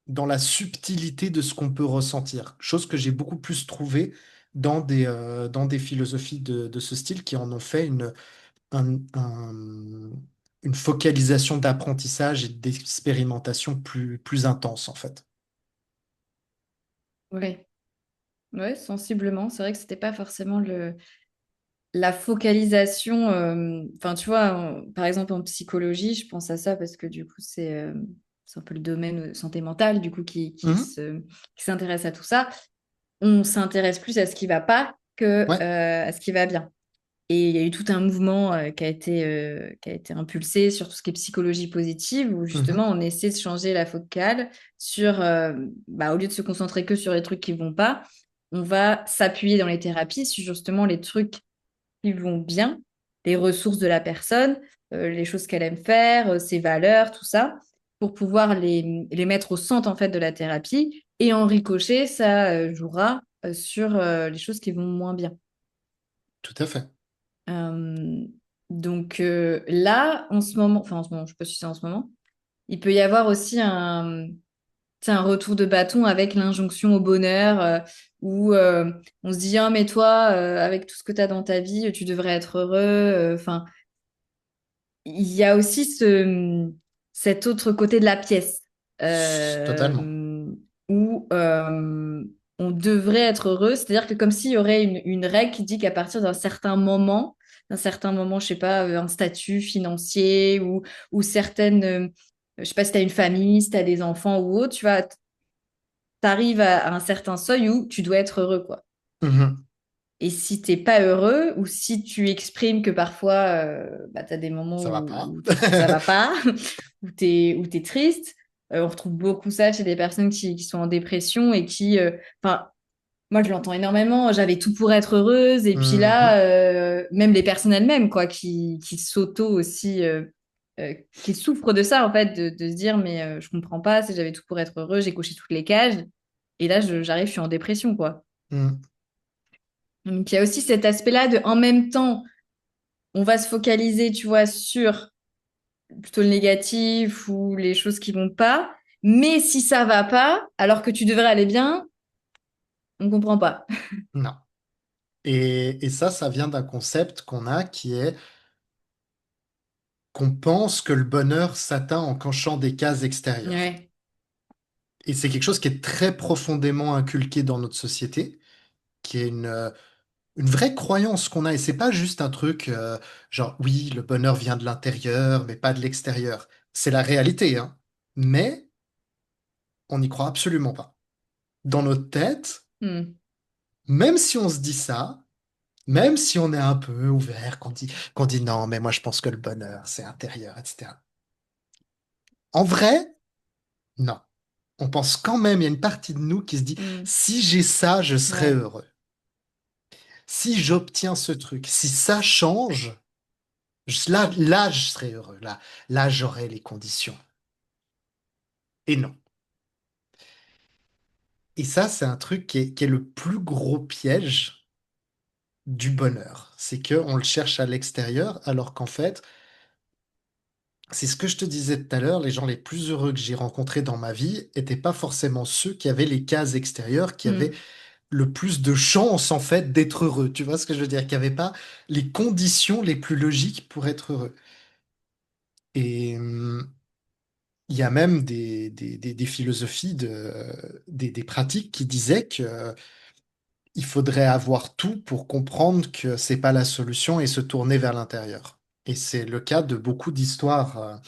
dans la subtilité de ce qu'on peut ressentir. Chose que j'ai beaucoup plus trouvé dans des philosophies de ce style qui en ont fait un- un- une focalisation d'apprentissage et d'expérimentation plus intense, en fait. Ouais. Ouais, sensiblement. C'est vrai que c'était pas forcément la focalisation. Enfin, tu vois, par exemple, en psychologie, je pense à ça parce que du coup, c'est un peu le domaine santé mentale, du coup, Mhm. qui s'intéresse à tout ça. On s'intéresse plus à ce qui va pas que Ouais. à ce qui va bien. Et il y a eu tout un mouvement qui a été impulsé sur tout ce qui est psychologie positive, où Mhm. justement on essaie de changer la focale sur, bah, au lieu de se concentrer que sur les trucs qui vont pas, on va s'appuyer dans les thérapies sur justement les trucs qui vont bien, les ressources de la personne, les choses qu'elle aime faire, ses valeurs, tout ça, pour pouvoir les mettre au centre en fait de la thérapie. Et en ricochet, ça jouera sur les choses qui vont moins bien. Tout à fait. Euh, donc là, en ce moment, enfin en ce moment, je sais pas si c'est en ce moment, il peut y avoir aussi tu sais, un retour de bâton avec l'injonction au bonheur, où on se dit, ah mais toi, avec tout ce que tu as dans ta vie, tu devrais être heureux. Enfin, il y a aussi cet autre côté de la pièce, Totalement. euh, où on devrait être heureux. C'est-à-dire que comme s'il y aurait une règle qui dit qu'à partir d'un certain moment, je sais pas, un statut financier ou certaines, je sais pas si tu as une famille, si tu as des enfants ou autre, tu vois, t'arrives à un certain seuil où tu dois être heureux, quoi. Mhm. Et si t'es pas heureux ou si tu exprimes que parfois bah, tu as des moments Ça va pas. ça va pas, où t'es triste, on retrouve beaucoup ça chez des personnes qui sont en dépression et enfin, moi je l'entends énormément, j'avais tout pour être heureuse et puis là, Mhm. même les personnes elles-mêmes, quoi, qui s'auto aussi, qui souffrent de ça en fait, de se dire mais je comprends pas, si j'avais tout pour être heureux, j'ai coché toutes les cases et là j'arrive, je suis en dépression, quoi. Mhm. Donc, il y a aussi cet aspect-là de, en même temps, on va se focaliser, tu vois, sur plutôt le négatif ou les choses qui vont pas. Mais si ça va pas, alors que tu devrais aller bien, on comprend pas. Non. Et ça vient d'un concept qu'on a qui est qu'on pense que le bonheur s'atteint en cochant des cases extérieures. Ouais. Et c'est quelque chose qui est très profondément inculqué dans notre société, qui est une vraie croyance qu'on a. Et c'est pas juste un truc genre, oui, le bonheur vient de l'intérieur, mais pas de l'extérieur. C'est la réalité, hein. Mais on n'y croit absolument pas. Dans notre tête, Hmm. même si on se dit ça, même si on est un peu ouvert, qu'on dit non, mais moi je pense que le bonheur, c'est intérieur, etc. En vrai, non. On pense quand même, il y a une partie de nous qui se dit, Hmm. si j'ai ça, je serai Ouais. heureux. Si j'obtiens ce truc, si ça change, là, je serai heureux. Là, j'aurai les conditions. Et non. Et ça, c'est un truc qui est le plus gros piège du bonheur. C'est qu'on le cherche à l'extérieur, alors qu'en fait, c'est ce que je te disais tout à l'heure, les gens les plus heureux que j'ai rencontrés dans ma vie n'étaient pas forcément ceux qui avaient les cases extérieures, qui avaient Hmm. le plus de chance en fait d'être heureux. Tu vois ce que je veux dire? Qui n'avaient pas les conditions les plus logiques pour être heureux. Et il y a même des philosophies, des pratiques qui disaient que il faudrait avoir tout pour comprendre que c'est pas la solution et se tourner vers l'intérieur. Et c'est le cas de beaucoup d'histoires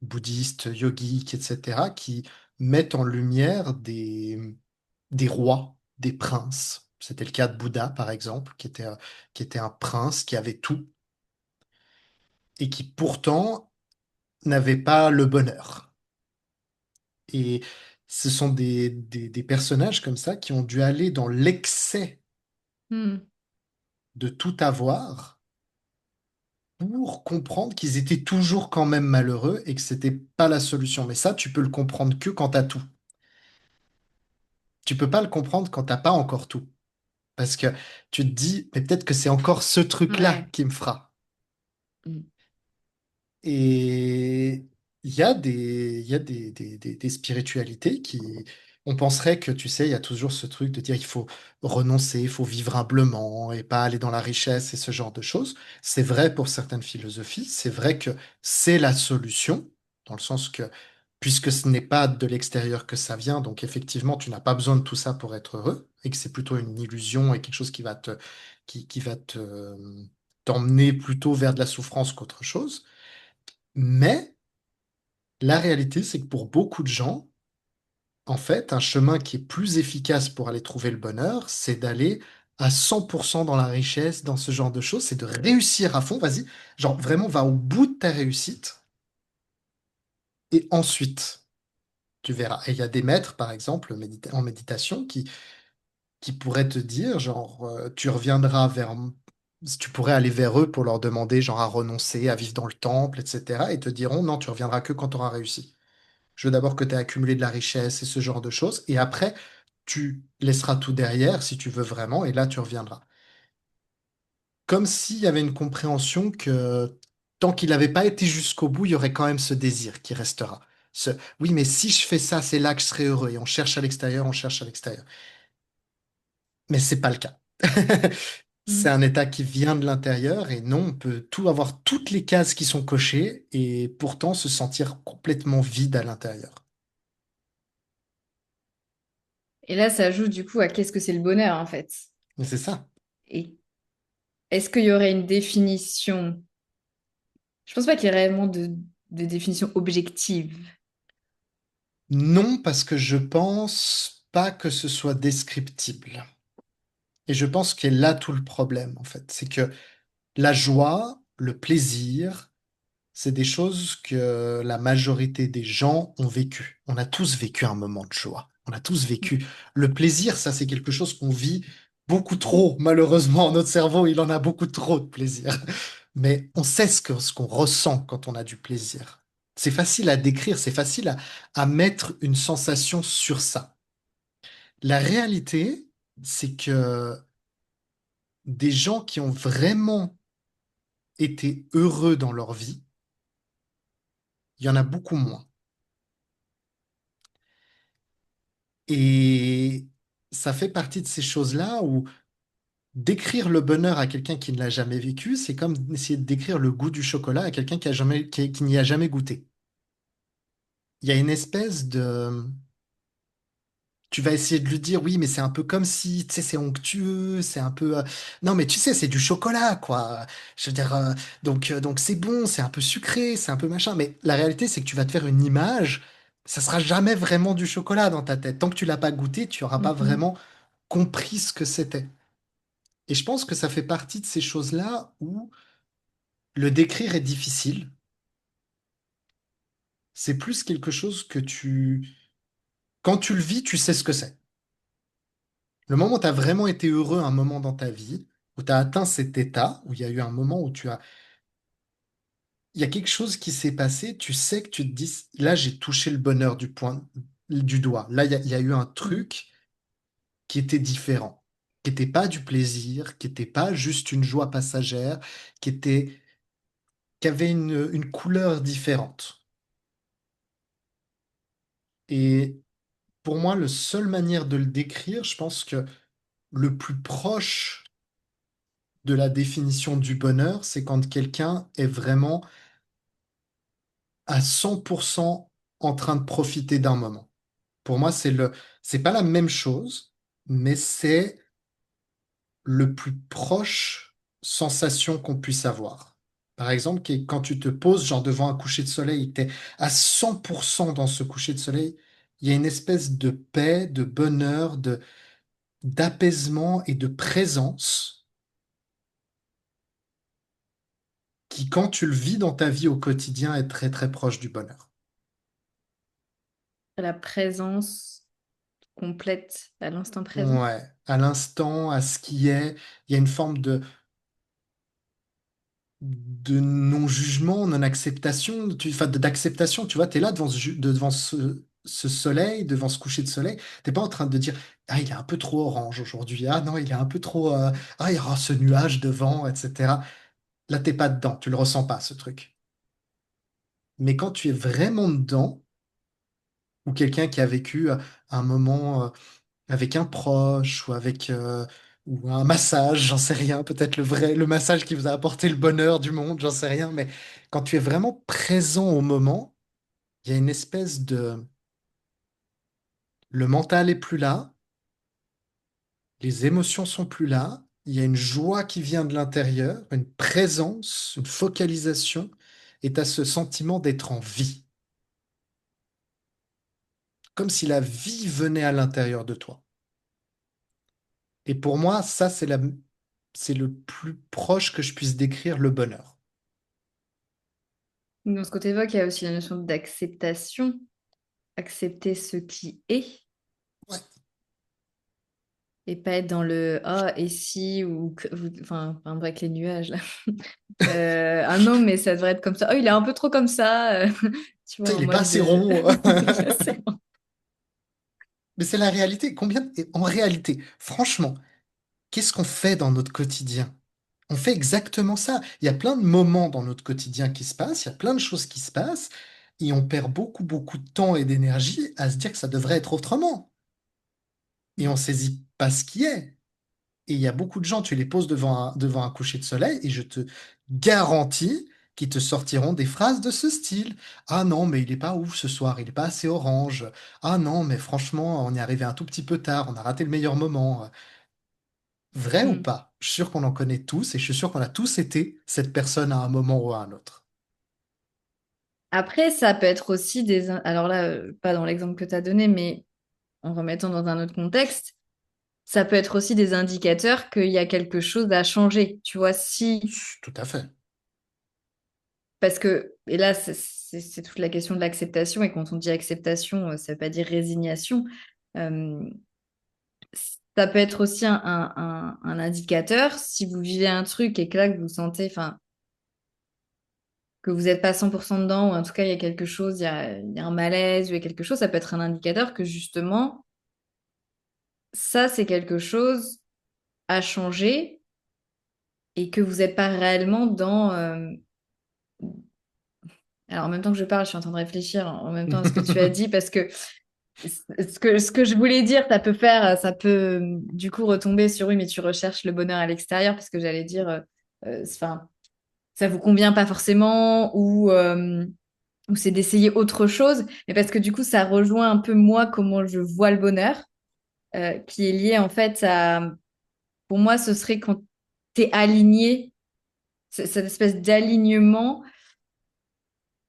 bouddhistes, yogiques, etc., qui mettent en lumière des rois, des princes. C'était le cas de Bouddha, par exemple, qui était un prince qui avait tout et qui pourtant n'avait pas le bonheur. Et ce sont des personnages comme ça qui ont dû aller dans l'excès Hmm. de tout avoir pour comprendre qu'ils étaient toujours quand même malheureux et que c'était pas la solution. Mais ça, tu peux le comprendre que quand t'as tout. Tu peux pas le comprendre quand t'as pas encore tout. Parce que tu te dis, mais peut-être que c'est encore ce truc-là Ouais. qui me fera. Hmm. Et il y a des spiritualités on penserait que, tu sais, il y a toujours ce truc de dire il faut renoncer, il faut vivre humblement et pas aller dans la richesse et ce genre de choses. C'est vrai pour certaines philosophies, c'est vrai que c'est la solution, dans le sens que, puisque ce n'est pas de l'extérieur que ça vient, donc effectivement, tu n'as pas besoin de tout ça pour être heureux et que c'est plutôt une illusion et quelque chose qui va t'emmener plutôt vers de la souffrance qu'autre chose. Mais la réalité, c'est que pour beaucoup de gens, en fait, un chemin qui est plus efficace pour aller trouver le bonheur, c'est d'aller à 100% dans la richesse, dans ce genre de choses, c'est de réussir à fond, vas-y, genre vraiment va au bout de ta réussite, et ensuite, tu verras. Et il y a des maîtres, par exemple, en méditation, qui pourraient te dire, genre, tu reviendras vers... Tu pourrais aller vers eux pour leur demander, genre, à renoncer, à vivre dans le temple, etc. Et te diront, non, tu reviendras que quand tu auras réussi. Je veux d'abord que tu aies accumulé de la richesse et ce genre de choses. Et après, tu laisseras tout derrière si tu veux vraiment. Et là, tu reviendras. Comme s'il y avait une compréhension que tant qu'il n'avait pas été jusqu'au bout, il y aurait quand même ce désir qui restera. Oui, mais si je fais ça, c'est là que je serai heureux. Et on cherche à l'extérieur, on cherche à l'extérieur. Mais c'est pas le cas. C'est Hmm. un état qui vient de l'intérieur et non, on peut tout avoir toutes les cases qui sont cochées et pourtant se sentir complètement vide à l'intérieur. Et là, ça joue du coup à qu'est-ce que c'est le bonheur en fait. Mais c'est ça. Et est-ce qu'il y aurait une définition? Je pense pas qu'il y ait réellement de définition objective. Non, parce que je pense pas que ce soit descriptible. Et je pense que là tout le problème, en fait. C'est que la joie, le plaisir, c'est des choses que la majorité des gens ont vécu. On a tous vécu un moment de joie. On a tous vécu. Le plaisir, ça, c'est quelque chose qu'on vit beaucoup trop. Malheureusement, notre cerveau, il en a beaucoup trop de plaisir. Mais on sait ce qu'on ressent quand on a du plaisir. C'est facile à décrire, c'est facile à mettre une sensation sur ça. La réalité, c'est que des gens qui ont vraiment été heureux dans leur vie, il y en a beaucoup moins. Et ça fait partie de ces choses-là où décrire le bonheur à quelqu'un qui ne l'a jamais vécu, c'est comme essayer de décrire le goût du chocolat à quelqu'un qui n'y a jamais goûté. Il y a une espèce de... Tu vas essayer de lui dire, oui, mais c'est un peu comme si, tu sais, c'est onctueux, c'est un peu... Non, mais tu sais, c'est du chocolat, quoi. Je veux dire, donc c'est bon, c'est un peu sucré, c'est un peu machin. Mais la réalité, c'est que tu vas te faire une image, ça sera jamais vraiment du chocolat dans ta tête. Tant que tu l'as pas goûté, tu n'auras pas Mhm. vraiment compris ce que c'était. Et je pense que ça fait partie de ces choses-là où le décrire est difficile. C'est plus quelque chose que tu... Quand tu le vis, tu sais ce que c'est. Le moment où tu as vraiment été heureux, un moment dans ta vie, où tu as atteint cet état, où il y a eu un moment où tu as... Il y a quelque chose qui s'est passé, tu sais que tu te dis, là, j'ai touché le bonheur du doigt. Là, il y a eu un Mhm. truc qui était différent, qui n'était pas du plaisir, qui n'était pas juste une joie passagère, qui avait une couleur différente. Et pour moi, la seule manière de le décrire, je pense que le plus proche de la définition du bonheur, c'est quand quelqu'un est vraiment à 100% en train de profiter d'un moment. Pour moi, c'est pas la même chose, mais c'est le plus proche sensation qu'on puisse avoir. Par exemple, quand tu te poses genre devant un coucher de soleil et que tu es à 100% dans ce coucher de soleil, il y a une espèce de paix, de bonheur, d'apaisement et de présence qui, quand tu le vis dans ta vie au quotidien, est très très proche du bonheur. La présence complète à l'instant présent. Ouais, à l'instant, à ce qui est, il y a une forme de non-jugement, non-acceptation, enfin, d'acceptation. Tu vois, tu es là devant ce soleil, devant ce coucher de soleil. T'es pas en train de dire, ah, il est un peu trop orange aujourd'hui. Ah non, il est un peu trop, ah, il y aura ce nuage devant, etc. Là, t'es pas dedans. Tu le ressens pas, ce truc. Mais quand tu es vraiment dedans, ou quelqu'un qui a vécu un moment avec un proche ou un massage, j'en sais rien, peut-être le massage qui vous a apporté le bonheur du monde, j'en sais rien, mais quand tu es vraiment présent au moment, il y a une espèce de... Le mental est plus là, les émotions sont plus là, il y a une joie qui vient de l'intérieur, une présence, une focalisation, et tu as ce sentiment d'être en vie, comme si la vie venait à l'intérieur de toi. Et pour moi, ça, c'est le plus proche que je puisse décrire le bonheur. Dans ce que tu évoques, il y a aussi la notion d'acceptation, accepter ce qui est Ouais. et pas être dans le ah et si ou enfin par exemple avec les nuages là. Ah non mais ça devrait être comme ça. Oh il est un peu trop comme ça. Tu vois Putain, en il est pas mode assez rond. c'est bon. Mais c'est la réalité. Et en réalité, franchement, qu'est-ce qu'on fait dans notre quotidien? On fait exactement ça. Il y a plein de moments dans notre quotidien qui se passent, il y a plein de choses qui se passent, et on perd beaucoup, beaucoup de temps et d'énergie à se dire que ça devrait être autrement. Et on saisit pas ce qui est. Et il y a beaucoup de gens, tu les poses devant un coucher de soleil et je te garantis qu'ils te sortiront des phrases de ce style. Ah non, mais il est pas ouf ce soir, il est pas assez orange. Ah non, mais franchement, on est arrivé un tout petit peu tard, on a raté le meilleur moment. Vrai ou Hmm. pas? Je suis sûr qu'on en connaît tous et je suis sûr qu'on a tous été cette personne à un moment ou à un autre. Après ça peut être aussi alors là pas dans l'exemple que tu as donné mais en remettant dans un autre contexte, ça peut être aussi des indicateurs qu'il y a quelque chose à changer. Tu vois si Tout à fait. parce que et là c'est toute la question de l'acceptation et quand on dit acceptation ça veut pas dire résignation. Euh, Ça peut être aussi un indicateur. Si vous vivez un truc et que là, que vous sentez, enfin, que vous n'êtes pas 100% dedans, ou en tout cas, il y a quelque chose, il y a un malaise, ou il y a quelque chose, ça peut être un indicateur que justement, ça, c'est quelque chose à changer et que vous n'êtes pas réellement dans. Alors, en même temps que je parle, je suis en train de réfléchir en même temps à ce que tu as dit, parce que ce que je voulais dire, ça peut du coup retomber sur oui, mais tu recherches le bonheur à l'extérieur, parce que j'allais dire, enfin, ça vous convient pas forcément, ou c'est d'essayer autre chose, mais parce que du coup, ça rejoint un peu moi comment je vois le bonheur, qui est lié en fait à, pour moi, ce serait quand tu es aligné, cette espèce d'alignement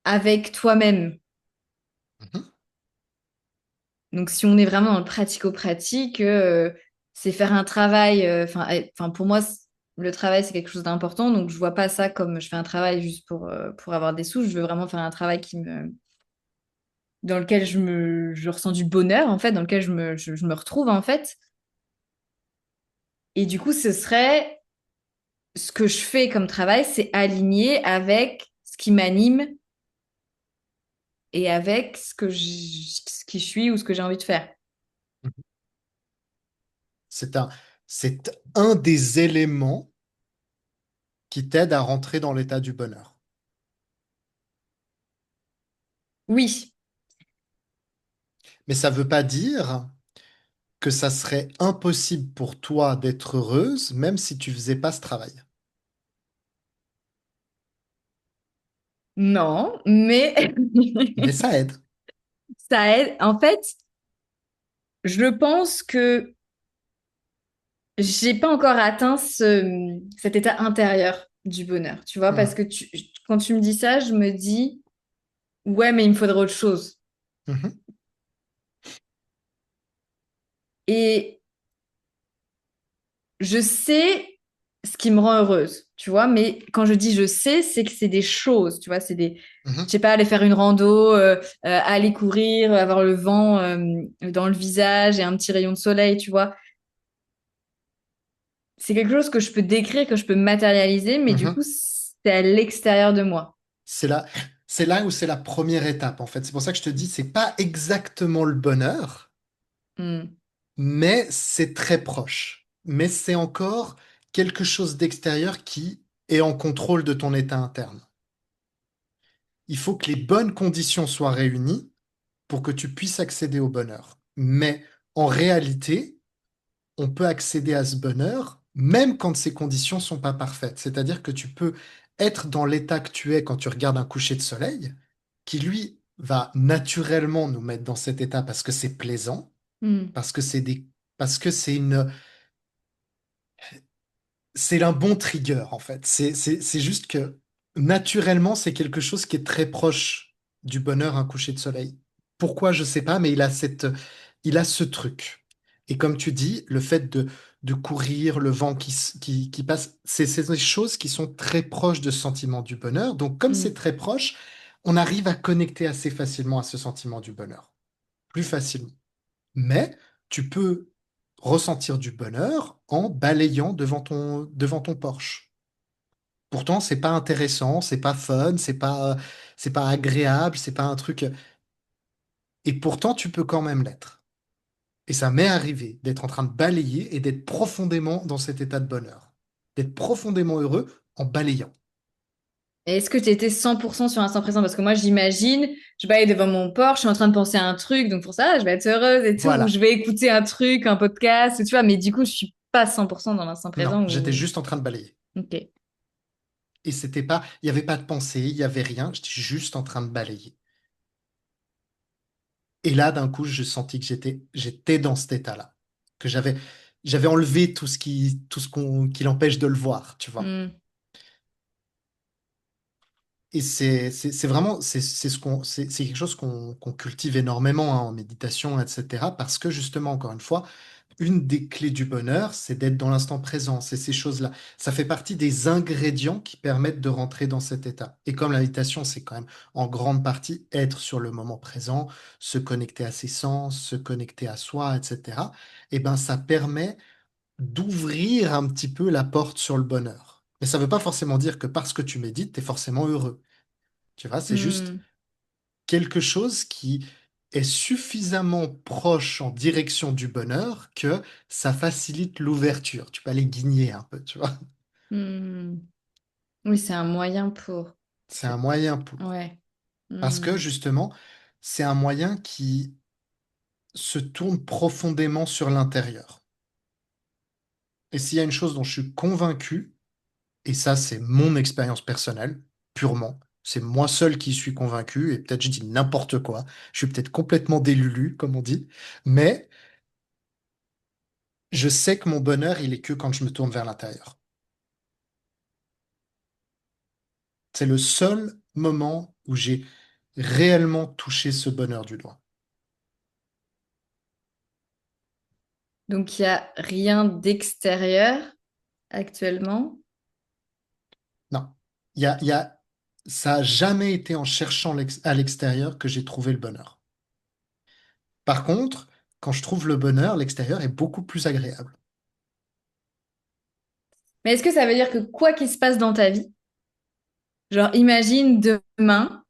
avec toi-même. Mhm, Donc, si on est vraiment dans le pratico-pratique, c'est faire un travail. Enfin, pour moi, le travail, c'est quelque chose d'important. Donc, je vois pas ça comme je fais un travail juste pour avoir des sous. Je veux vraiment faire un travail dans lequel je ressens du bonheur, en fait, dans lequel je me retrouve, en fait. Et du coup, ce serait ce que je fais comme travail, c'est aligné avec ce qui m'anime et avec ce qui je suis ou ce que j'ai envie de faire. mhm. C'est un, c'est un des éléments qui t'aide à rentrer dans l'état du bonheur. Oui, Mais ça ne veut pas dire que ça serait impossible pour toi d'être heureuse, même si tu faisais pas ce travail. non, mais Mais ça aide. ça aide. En fait, je pense que j'ai pas encore atteint cet état intérieur du bonheur, tu vois, parce Mhm, que quand tu me dis ça, je me dis, ouais, mais il me faudrait autre chose. mhm, Et je sais ce qui me rend heureuse, tu vois, mais quand je dis je sais, c'est que c'est des choses, tu vois, je mhm, sais pas, aller faire une rando, aller courir, avoir le vent dans le visage et un petit rayon de soleil, tu vois. C'est quelque chose que je peux décrire, que je peux matérialiser, mais du coup, mhm. c'est à l'extérieur de moi. C'est là, c'est là où c'est la première étape, en fait. C'est pour ça que je te dis, c'est pas exactement le bonheur, Hmm. mais c'est très proche. Mais c'est encore quelque chose d'extérieur qui est en contrôle de ton état interne. Il faut que les bonnes conditions soient réunies pour que tu puisses accéder au bonheur. Mais en réalité, on peut accéder à ce bonheur même quand ces conditions sont pas parfaites. C'est-à-dire que tu peux être dans l'état que tu es quand tu regardes un coucher de soleil, qui lui va naturellement nous mettre dans cet état parce que c'est plaisant, Hmm. parce que parce que c'est un bon trigger en fait. C'est juste que naturellement, c'est quelque chose qui est très proche du bonheur, un coucher de soleil. Pourquoi, je sais pas, mais il a ce truc. Et comme tu dis, le fait de courir, le vent qui passe, c'est des choses qui sont très proches de ce sentiment du bonheur. Donc, comme c'est Hmm. très proche, on arrive à connecter assez facilement à ce sentiment du bonheur. Plus facilement. Mais tu peux ressentir du bonheur en balayant devant ton Porsche. Pourtant, c'est pas intéressant, c'est pas fun, c'est pas agréable, c'est pas un truc. Et pourtant, tu peux quand même l'être. Et ça m'est arrivé d'être en train de balayer et d'être profondément dans cet état de bonheur. D'être profondément heureux en balayant. Et est-ce que tu étais 100% sur l'instant présent? Parce que moi, j'imagine, je vais aller devant mon Porsche, je suis en train de penser à un truc, donc pour ça, je vais être heureuse et tout, ou je Voilà. vais écouter un truc, un podcast, tu vois, mais du coup, je suis pas 100% dans l'instant Non, présent j'étais ou... juste en train de balayer. Ok. Et c'était pas, il n'y avait pas de pensée, il n'y avait rien, j'étais juste en train de balayer. Et là, d'un coup, je sentis que j'étais dans cet état-là, que j'avais enlevé tout ce qui l'empêche de le voir, tu vois. Hmm. Et c'est vraiment, c'est quelque chose qu'on cultive énormément hein, en méditation, etc. Parce que justement, encore une fois, une des clés du bonheur, c'est d'être dans l'instant présent. C'est ces choses-là. Ça fait partie des ingrédients qui permettent de rentrer dans cet état. Et comme la méditation, c'est quand même en grande partie être sur le moment présent, se connecter à ses sens, se connecter à soi, etc. Et ben, ça permet d'ouvrir un petit peu la porte sur le bonheur. Mais ça ne veut pas forcément dire que parce que tu médites, tu es forcément heureux. Tu vois, c'est juste Hmm. quelque chose qui est suffisamment proche en direction du bonheur que ça facilite l'ouverture. Tu peux aller guigner un peu, tu vois. Hmm. Oui, c'est un moyen pour... C'est un moyen pour. Ouais. Parce que Hmm. justement, c'est un moyen se tourne profondément sur l'intérieur. Et s'il y a une chose dont je suis convaincu, et ça c'est mon expérience personnelle, purement, c'est moi seul qui suis convaincu, et peut-être je dis n'importe quoi, je suis peut-être complètement délulu, comme on dit, mais je sais que mon bonheur, il est que quand je me tourne vers l'intérieur. C'est le seul moment où j'ai réellement touché ce bonheur du doigt. Donc, il n'y a rien d'extérieur actuellement. Non. Il y a, ça a jamais été en cherchant à l'extérieur que j'ai trouvé le bonheur. Par contre, quand je trouve le bonheur, l'extérieur est beaucoup plus agréable. Mais est-ce que ça veut dire que quoi qu'il se passe dans ta vie, genre imagine demain,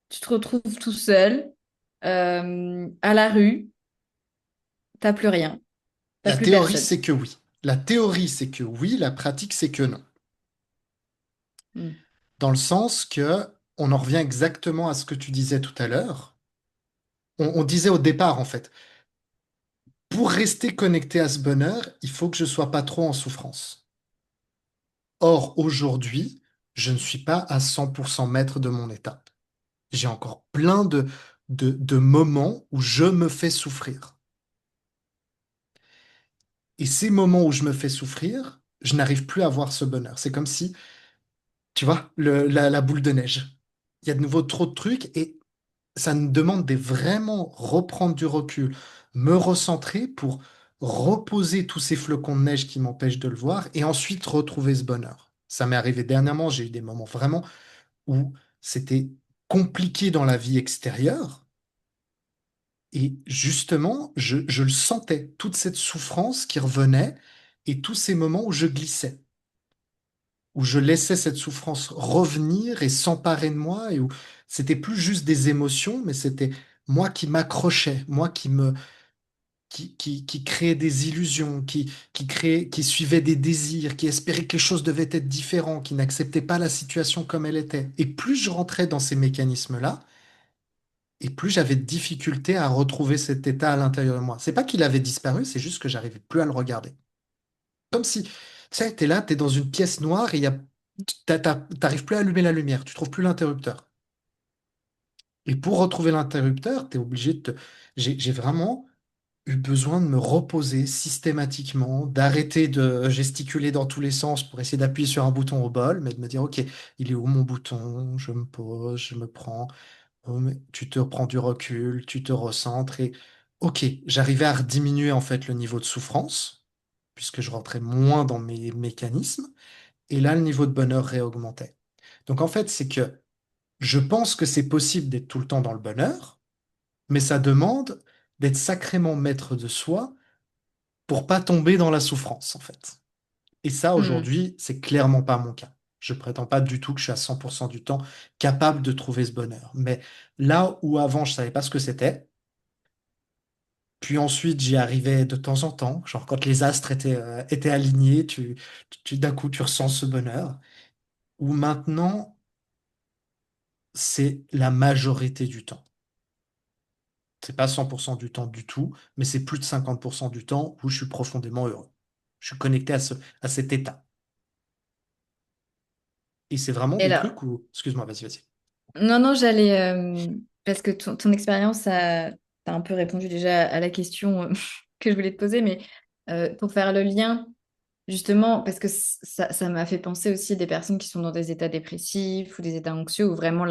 tu te retrouves tout seul à la rue, t'as plus rien, t'as La plus théorie, personne. c'est que oui. La théorie, c'est que oui. La pratique, c'est que non. Hmm. Dans le sens que on en revient exactement à ce que tu disais tout à l'heure. On disait au départ, en fait, pour rester connecté à ce bonheur, il faut que je sois pas trop en souffrance. Or, aujourd'hui, je ne suis pas à 100% maître de mon état. J'ai encore plein de moments où je me fais souffrir. Et ces moments où je me fais souffrir, je n'arrive plus à voir ce bonheur. C'est comme si, tu vois, la boule de neige. Il y a de nouveau trop de trucs et ça me demande de vraiment reprendre du recul, me recentrer pour reposer tous ces flocons de neige qui m'empêchent de le voir et ensuite retrouver ce bonheur. Ça m'est arrivé dernièrement, j'ai eu des moments vraiment où c'était compliqué dans la vie extérieure. Et justement, je le sentais, toute cette souffrance qui revenait et tous ces moments où je glissais, où je laissais cette souffrance revenir et s'emparer de moi et où c'était plus juste des émotions, mais c'était moi qui m'accrochais, moi qui créait des illusions, qui suivait des désirs, qui espérait que les choses devaient être différentes, qui n'acceptait pas la situation comme elle était. Et plus je rentrais dans ces mécanismes-là, et plus j'avais de difficultés à retrouver cet état à l'intérieur de moi. C'est pas qu'il avait disparu, c'est juste que j'arrivais plus à le regarder. Comme si, tu sais, t'es là, t'es dans une pièce noire et t'arrives plus à allumer la lumière, tu trouves plus l'interrupteur. Et pour retrouver l'interrupteur, t'es obligé de te... J'ai vraiment eu besoin de me reposer systématiquement, d'arrêter de gesticuler dans tous les sens pour essayer d'appuyer sur un bouton au bol, mais de me dire, OK, il est où mon bouton? Je me pose, je me prends. Oh, mais tu te prends du recul, tu te recentres et ok, j'arrivais à diminuer en fait le niveau de souffrance puisque je rentrais moins dans mes mécanismes et là le niveau de bonheur réaugmentait. Donc en fait, c'est que je pense que c'est possible d'être tout le temps dans le bonheur, mais ça demande d'être sacrément maître de soi pour pas tomber dans la souffrance en fait. Et ça Hmm. aujourd'hui, c'est clairement pas mon cas. Je prétends pas du tout que je suis à 100% du temps capable de trouver ce bonheur. Mais là où avant je savais pas ce que c'était, puis ensuite, j'y arrivais de temps en temps. Genre, quand les astres étaient alignés, d'un coup, tu ressens ce bonheur. Ou maintenant, c'est la majorité du temps. C'est pas 100% du temps du tout, mais c'est plus de 50% du temps où je suis profondément heureux. Je suis connecté à cet état. Et c'est vraiment Et des là, trucs où... Excuse-moi, vas-y, vas-y. non, non, j'allais, parce que ton expérience t'as un peu répondu déjà à la question que je voulais te poser, mais pour faire le lien, justement, parce que ça m'a fait penser aussi des personnes qui sont dans des états dépressifs ou des états anxieux où vraiment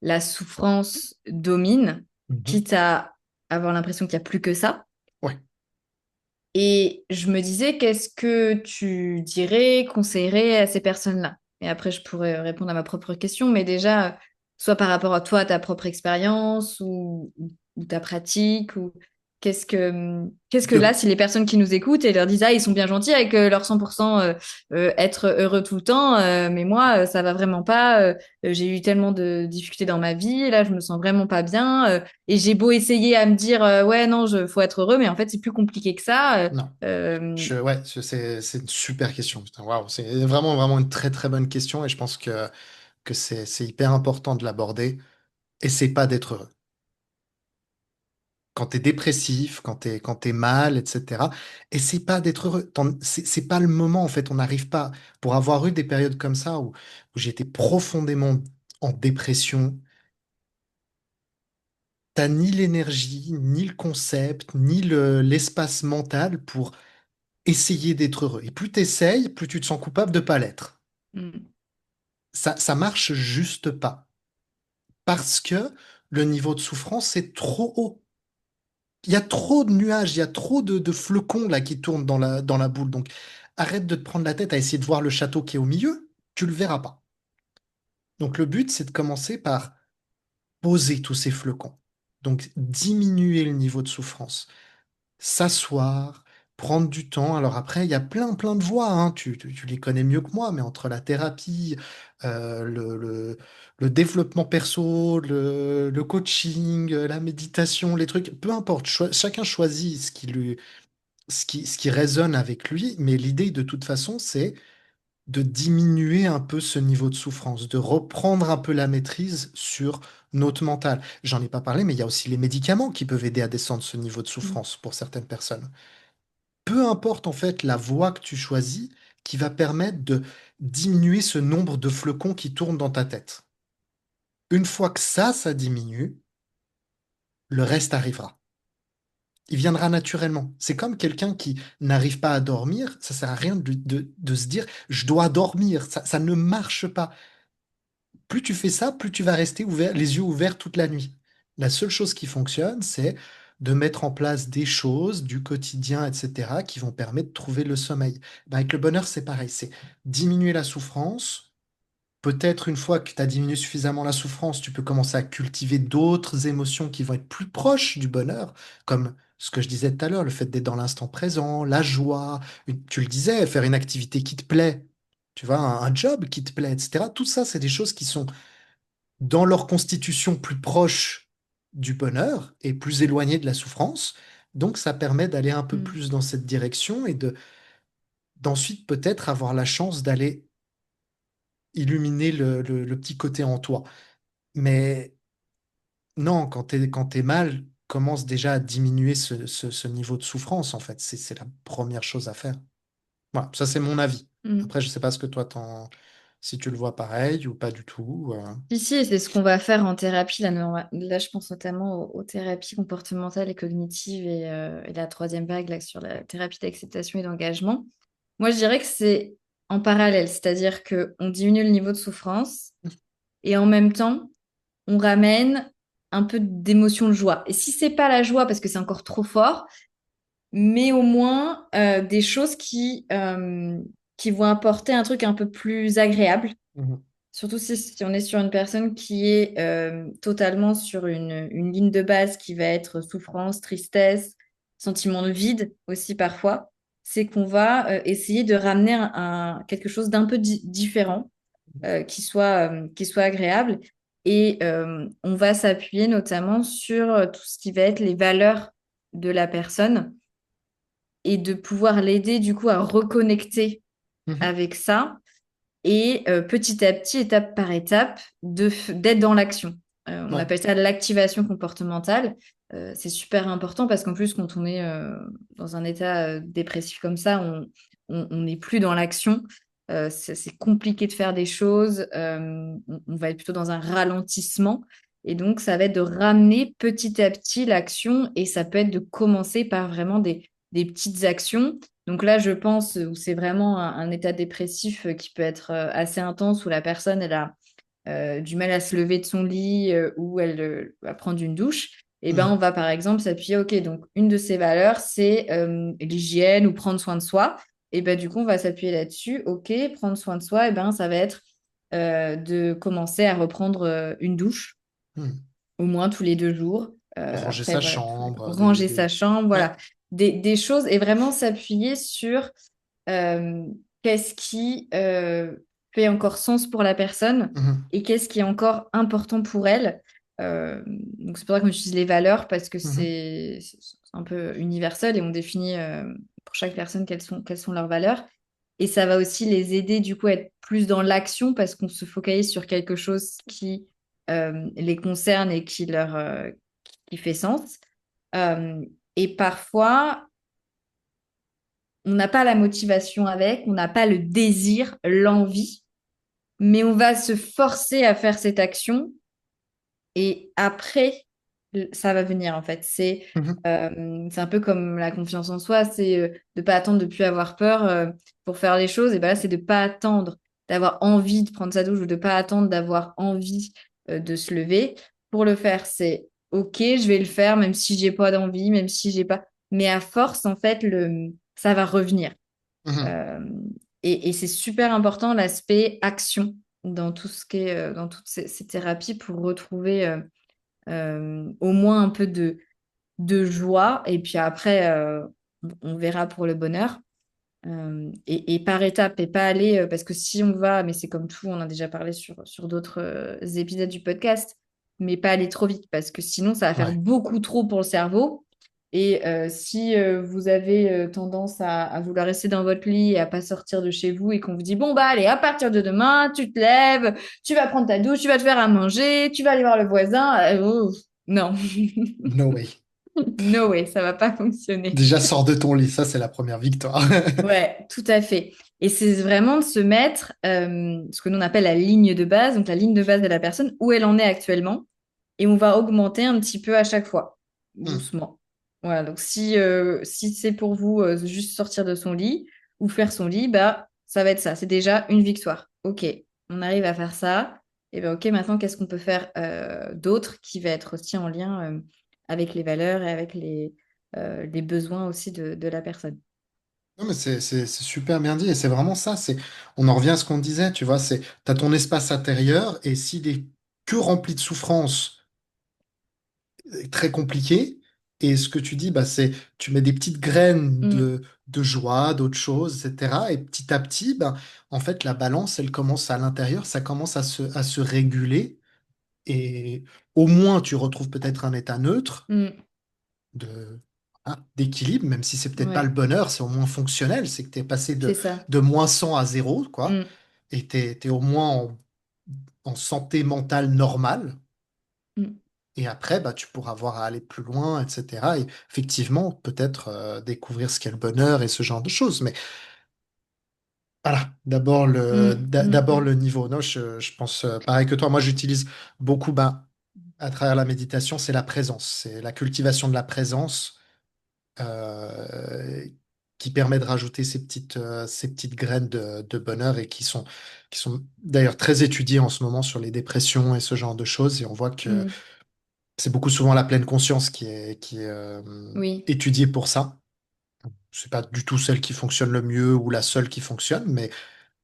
la souffrance domine, Mhm. quitte à avoir l'impression qu'il n'y a plus que ça. Ouais. Et je me disais, qu'est-ce que tu dirais, conseillerais à ces personnes-là? Et après, je pourrais répondre à ma propre question, mais déjà, soit par rapport à toi, ta propre expérience ou ta pratique, ou qu'est-ce que là, De... si les personnes qui nous écoutent et leur disent, ah, ils sont bien gentils avec leur 100% être heureux tout le temps, mais moi, ça va vraiment pas, j'ai eu tellement de difficultés dans ma vie, là, je me sens vraiment pas bien, et j'ai beau essayer à me dire, ouais, non, faut être heureux, mais en fait, c'est plus compliqué que ça. Non. Euh, Ouais, c'est une super question. Putain, waouh, c'est vraiment, vraiment une très, très bonne question et je pense que c'est hyper important de l'aborder. Et c'est pas d'être heureux. quand t'es dépressif, quand t'es mal, etc. Essaie pas d'être heureux. C'est pas le moment, en fait. On n'arrive pas. Pour avoir eu des périodes comme ça où j'étais profondément en dépression, t'as ni l'énergie, ni le concept, ni l'espace mental pour essayer d'être heureux. Et plus t'essayes, plus tu te sens coupable de pas l'être. Mm. Ça marche juste pas. Parce que le niveau de souffrance est trop haut. Il y a trop de nuages, il y a trop de flocons là qui tournent dans la boule. Donc arrête de te prendre la tête à essayer de voir le château qui est au milieu, tu le verras pas. Donc le but, c'est de commencer par poser tous ces flocons. Donc diminuer le niveau de souffrance. S'asseoir, prendre du temps. Alors après, il y a plein de voies, hein. Tu les connais mieux que moi, mais entre la thérapie, euh, le, le- le développement perso, le coaching, la méditation, les trucs, peu importe, chacun choisit ce qui résonne avec lui, mais l'idée de toute façon, c'est de diminuer un peu ce niveau de souffrance, de reprendre un peu la maîtrise sur notre mental. J'en ai pas parlé, mais il y a aussi les médicaments qui peuvent aider à descendre ce niveau de Mm. souffrance pour certaines personnes. Peu importe en fait la voie que tu choisis, qui va permettre de diminuer ce nombre de flocons qui tournent dans ta tête. Une fois que ça diminue, le reste arrivera. Il viendra naturellement. C'est comme quelqu'un qui n'arrive pas à dormir, ça sert à rien de se dire je dois dormir. Ça ne marche pas. Plus tu fais ça, plus tu vas rester les yeux ouverts toute la nuit. La seule chose qui fonctionne, c'est de mettre en place des choses du quotidien, etc., qui vont permettre de trouver le sommeil. Ben, avec le bonheur, c'est pareil, c'est diminuer la souffrance. Peut-être une fois que tu as diminué suffisamment la souffrance, tu peux commencer à cultiver d'autres émotions qui vont être plus proches du bonheur, comme ce que je disais tout à l'heure, le fait d'être dans l'instant présent, la joie, tu le disais, faire une activité qui te plaît, tu vois, un job qui te plaît, etc. Tout ça, c'est des choses qui sont dans leur constitution plus proche du bonheur et plus éloignées de la souffrance. Donc, ça permet d'aller un peu Mm. plus dans cette direction et d'ensuite peut-être avoir la chance d'aller illuminer le petit côté en toi. Mais non, quand t'es mal, commence déjà à diminuer ce niveau de souffrance, en fait. C'est la première chose à faire. Voilà, ça c'est mon avis. Mm. Après, je sais pas ce que si tu le vois pareil ou pas du tout. Si, si, c'est ce qu'on va faire en thérapie. Là, là, je pense notamment aux thérapies comportementales et cognitives et la troisième vague là, sur la thérapie d'acceptation et d'engagement. Moi, je dirais que c'est en parallèle, c'est-à-dire qu'on diminue le niveau de souffrance et en même temps, on ramène un peu d'émotion de joie. Et si c'est pas la joie, parce que c'est encore trop fort, mais au moins des choses qui vont apporter un truc un peu plus agréable. Mhm. Surtout si on est sur une personne qui est totalement sur une ligne de base qui va être souffrance, tristesse, sentiment de vide aussi parfois, c'est qu'on va essayer de ramener quelque chose d'un peu différent, qui soit agréable. Et on va s'appuyer notamment sur tout ce qui va être les valeurs de la personne et de pouvoir l'aider du coup à reconnecter Mhm. avec ça et petit à petit, étape par étape, d'être dans l'action. On Ouais. appelle ça l'activation comportementale. C'est super important parce qu'en plus, quand on est dans un état dépressif comme ça, on n'est plus dans l'action. C'est compliqué de faire des choses. On va être plutôt dans un ralentissement. Et donc, ça va être de ramener petit à petit l'action et ça peut être de commencer par vraiment des petites actions. Donc là, je pense où c'est vraiment un état dépressif qui peut être assez intense, où la personne elle a du mal à se lever de son lit, ou elle va prendre une douche. Et ben, on Mhm. va par exemple s'appuyer, ok, donc une de ces valeurs, c'est l'hygiène ou prendre soin de soi. Et ben, du coup, on va s'appuyer là-dessus. Ok, prendre soin de soi, et ben, ça va être de commencer à reprendre une douche Mhm. au moins tous les 2 jours. Ranger Après, sa voilà, chambre, ranger sa chambre, Ouais. voilà, des choses et vraiment s'appuyer sur euh, qu'est-ce qui fait encore sens pour la personne Mhm. et qu'est-ce qui est encore important pour elle. Donc c'est pour ça que j'utilise les valeurs parce que Mhm. c'est un peu universel et on définit pour chaque personne quelles sont leurs valeurs. Et ça va aussi les aider du coup à être plus dans l'action parce qu'on se focalise sur quelque chose qui les concerne et qui fait sens. Euh, et parfois, on n'a pas la motivation avec, on n'a pas le désir, l'envie, mais on va se forcer à faire cette action et après, ça va venir en fait. Mhm, C'est un peu comme la confiance en soi, c'est de pas attendre de plus avoir peur pour faire les choses. Et ben là, c'est de pas attendre d'avoir envie de prendre sa douche ou de pas attendre d'avoir envie de se lever pour le faire. C'est OK, je vais le faire même si j'ai pas d'envie, même si j'ai pas. Mais à force, en fait, ça va revenir. mhm, Euh, et c'est super important l'aspect action dans tout ce qui est, dans toutes ces thérapies pour retrouver au moins un peu de joie. Et puis après, on verra pour le bonheur. Et par étapes, et pas aller, parce que si on va, mais c'est comme tout, on a déjà parlé sur d'autres épisodes du podcast, mais pas aller trop vite, parce que sinon, ça va faire ouais. beaucoup trop pour le cerveau. Et si vous avez tendance à vouloir rester dans votre lit et à pas sortir de chez vous et qu'on vous dit, bon, bah allez, à partir de demain, tu te lèves, tu vas prendre ta douche, tu vas te faire à manger, tu vas aller voir le voisin, non, No way. no way, ça va pas fonctionner. Déjà, sors de ton lit, ça, c'est la première victoire. Ouais, tout à fait. Et c'est vraiment de se mettre ce que nous on appelle la ligne de base, donc la ligne de base de la personne, où elle en est actuellement, et on va augmenter un petit peu à chaque fois, Hmm. doucement. Voilà, donc si c'est pour vous juste sortir de son lit ou faire son lit, bah ça va être ça. C'est déjà une victoire. Ok, on arrive à faire ça. Et ben ok, maintenant qu'est-ce qu'on peut faire d'autre qui va être aussi en lien avec les valeurs et avec les besoins aussi de la personne. Non, mais c'est super bien dit et c'est vraiment ça. On en revient à ce qu'on disait, tu vois, t'as ton espace intérieur et s'il est que rempli de souffrance, très compliqué. Et ce que tu dis, bah, tu mets des petites graines Mm, de joie, d'autres choses, etc. Et petit à petit, bah, en fait, la balance, elle commence à l'intérieur, ça commence à se réguler. Et au moins, tu retrouves peut-être un état neutre mm, de, d'équilibre, même si c'est peut-être pas le ouais, bonheur, c'est au moins fonctionnel. C'est que tu es passé c'est ça. de -100 à 0, quoi. Mm, Et t'es au moins en santé mentale normale. mm, Et après, bah, tu pourras voir à aller plus loin, etc. Et effectivement, peut-être découvrir ce qu'est le bonheur et ce genre de choses. Mais voilà, mm, mm, d'abord mm, le niveau. Non, je pense pareil que toi. Moi, j'utilise beaucoup, ben, à travers la méditation, c'est la présence. C'est la cultivation de la présence euh, qui permet de rajouter ces petites graines de bonheur et qui sont d'ailleurs très étudiées en ce moment sur les dépressions et ce genre de choses. Et on voit que mm. c'est beaucoup souvent la pleine conscience qui est Oui. étudiée pour ça. C'est pas du tout celle qui fonctionne le mieux ou la seule qui fonctionne, mais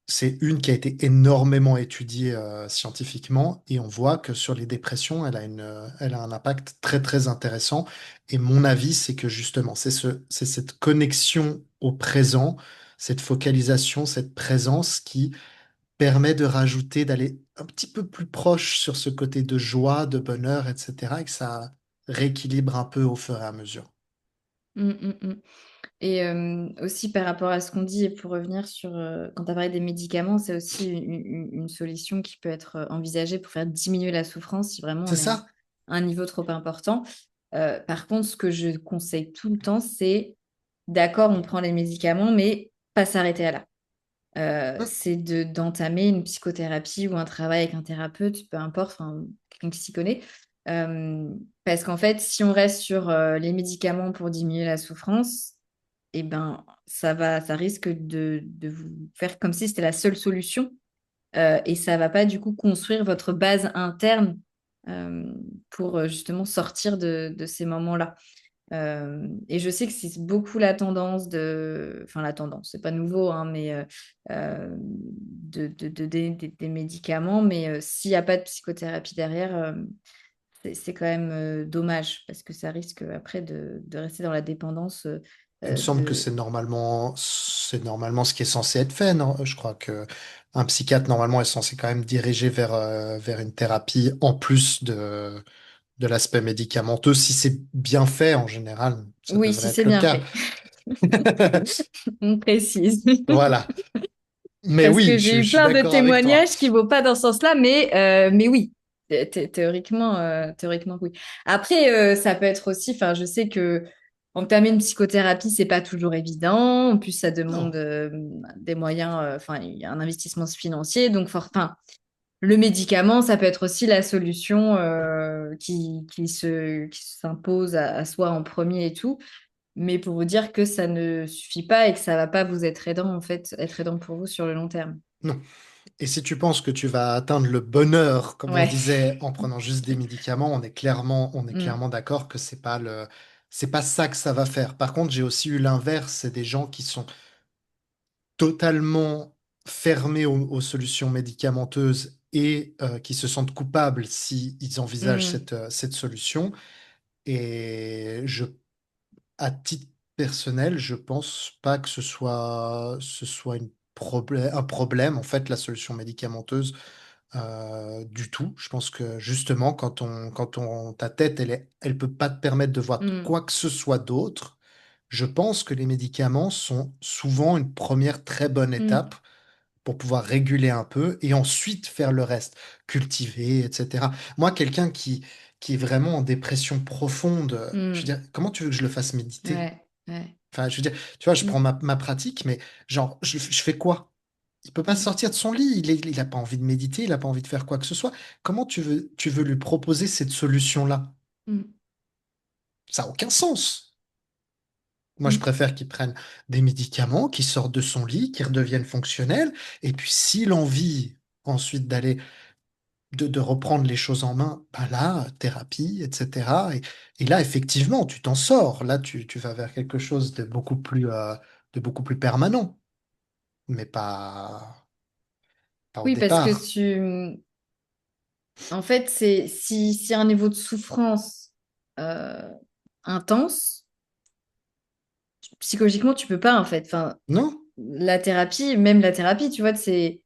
c'est une qui a été énormément étudiée scientifiquement et on voit que sur les dépressions, elle a un impact très très intéressant. Et mon avis, c'est que justement, c'est cette connexion au présent, cette focalisation, cette présence qui permet de rajouter, d'aller un petit peu plus proche sur ce côté de joie, de bonheur, etc. et que ça rééquilibre un peu au fur et à mesure. Mm, mm, mm. Et aussi par rapport à ce qu'on dit, et pour revenir sur, quand tu as parlé des médicaments, c'est aussi une solution qui peut être envisagée pour faire diminuer la souffrance si vraiment C'est on est à ça? un niveau trop important. Par contre, ce que je conseille tout le temps, c'est d'accord, on prend les médicaments, mais pas s'arrêter à là. C'est d'entamer une psychothérapie ou un travail avec un thérapeute, peu importe, enfin, quelqu'un qui s'y connaît. Euh, Parce qu'en fait, si on reste sur les médicaments pour diminuer la souffrance, eh ben, ça risque de vous faire comme si c'était la seule solution. Et ça va pas du coup construire votre base interne euh, pour justement sortir de ces moments-là. Et je sais que c'est beaucoup la tendance enfin la tendance, c'est pas nouveau, hein, mais des médicaments, mais s'il n'y a pas de psychothérapie derrière, c'est quand même dommage parce que ça risque après de rester dans la dépendance Il me semble que de... c'est normalement ce qui est censé être fait, non? Je crois que un psychiatre, normalement, est censé quand même diriger vers une thérapie en plus de l'aspect médicamenteux. Si c'est bien fait, en général, ça Oui, devrait si être c'est le bien cas. fait, on précise. Voilà. Mais Parce que oui, j'ai je eu suis plein de d'accord avec toi. témoignages qui ne vont pas dans ce sens-là, mais oui. Théoriquement, oui. Après, ça peut être aussi, enfin, je sais que entamer une psychothérapie, c'est pas toujours évident. En plus, ça demande Non, des moyens, enfin, il y a un investissement financier. Donc, enfin, le médicament, ça peut être aussi la solution qui s'impose à soi en premier et tout. Mais pour vous dire que ça ne suffit pas et que ça va pas vous être aidant, en fait, être aidant pour vous sur le long terme. non. Et si tu penses que tu vas atteindre le bonheur, comme on Ouais. disait, en prenant juste des médicaments, on est Mm, clairement d'accord que c'est pas ça que ça va faire. Par contre, j'ai aussi eu l'inverse, c'est des gens qui sont totalement fermés aux solutions médicamenteuses et qui se sentent coupables s'ils envisagent mm, cette solution. Et à titre personnel, je pense pas que ce soit un problème, en fait, la solution médicamenteuse du tout. Je pense que justement, ta tête, elle peut pas te permettre de voir mm, quoi que ce soit d'autre. Je pense que les médicaments sont souvent une première très bonne étape mm, pour pouvoir réguler un peu et ensuite faire le reste, cultiver, etc. Moi, quelqu'un qui est vraiment en dépression profonde, je veux mm. dire, comment tu veux que je le fasse méditer? Ouais, ouais. Enfin, je veux dire, tu vois, je Mm, prends ma pratique, mais genre, je fais quoi? Il peut pas mm, sortir de son lit, il a pas envie de méditer, il a pas envie de faire quoi que ce soit. Comment tu veux lui proposer cette solution-là? mm, Ça n'a aucun sens. Moi, je mm. préfère qu'il prenne des médicaments, qu'il sorte de son lit, qu'il redevienne fonctionnel, et puis s'il a envie ensuite de reprendre les choses en main, ben là, thérapie, etc. Et là, effectivement, tu t'en sors. Là, tu vas vers quelque chose de beaucoup plus permanent, mais pas au Oui, parce que départ. en fait, c'est si un niveau de souffrance euh, intense, psychologiquement, tu peux pas, en fait. Enfin, Non, la thérapie, même la thérapie, tu vois, c'est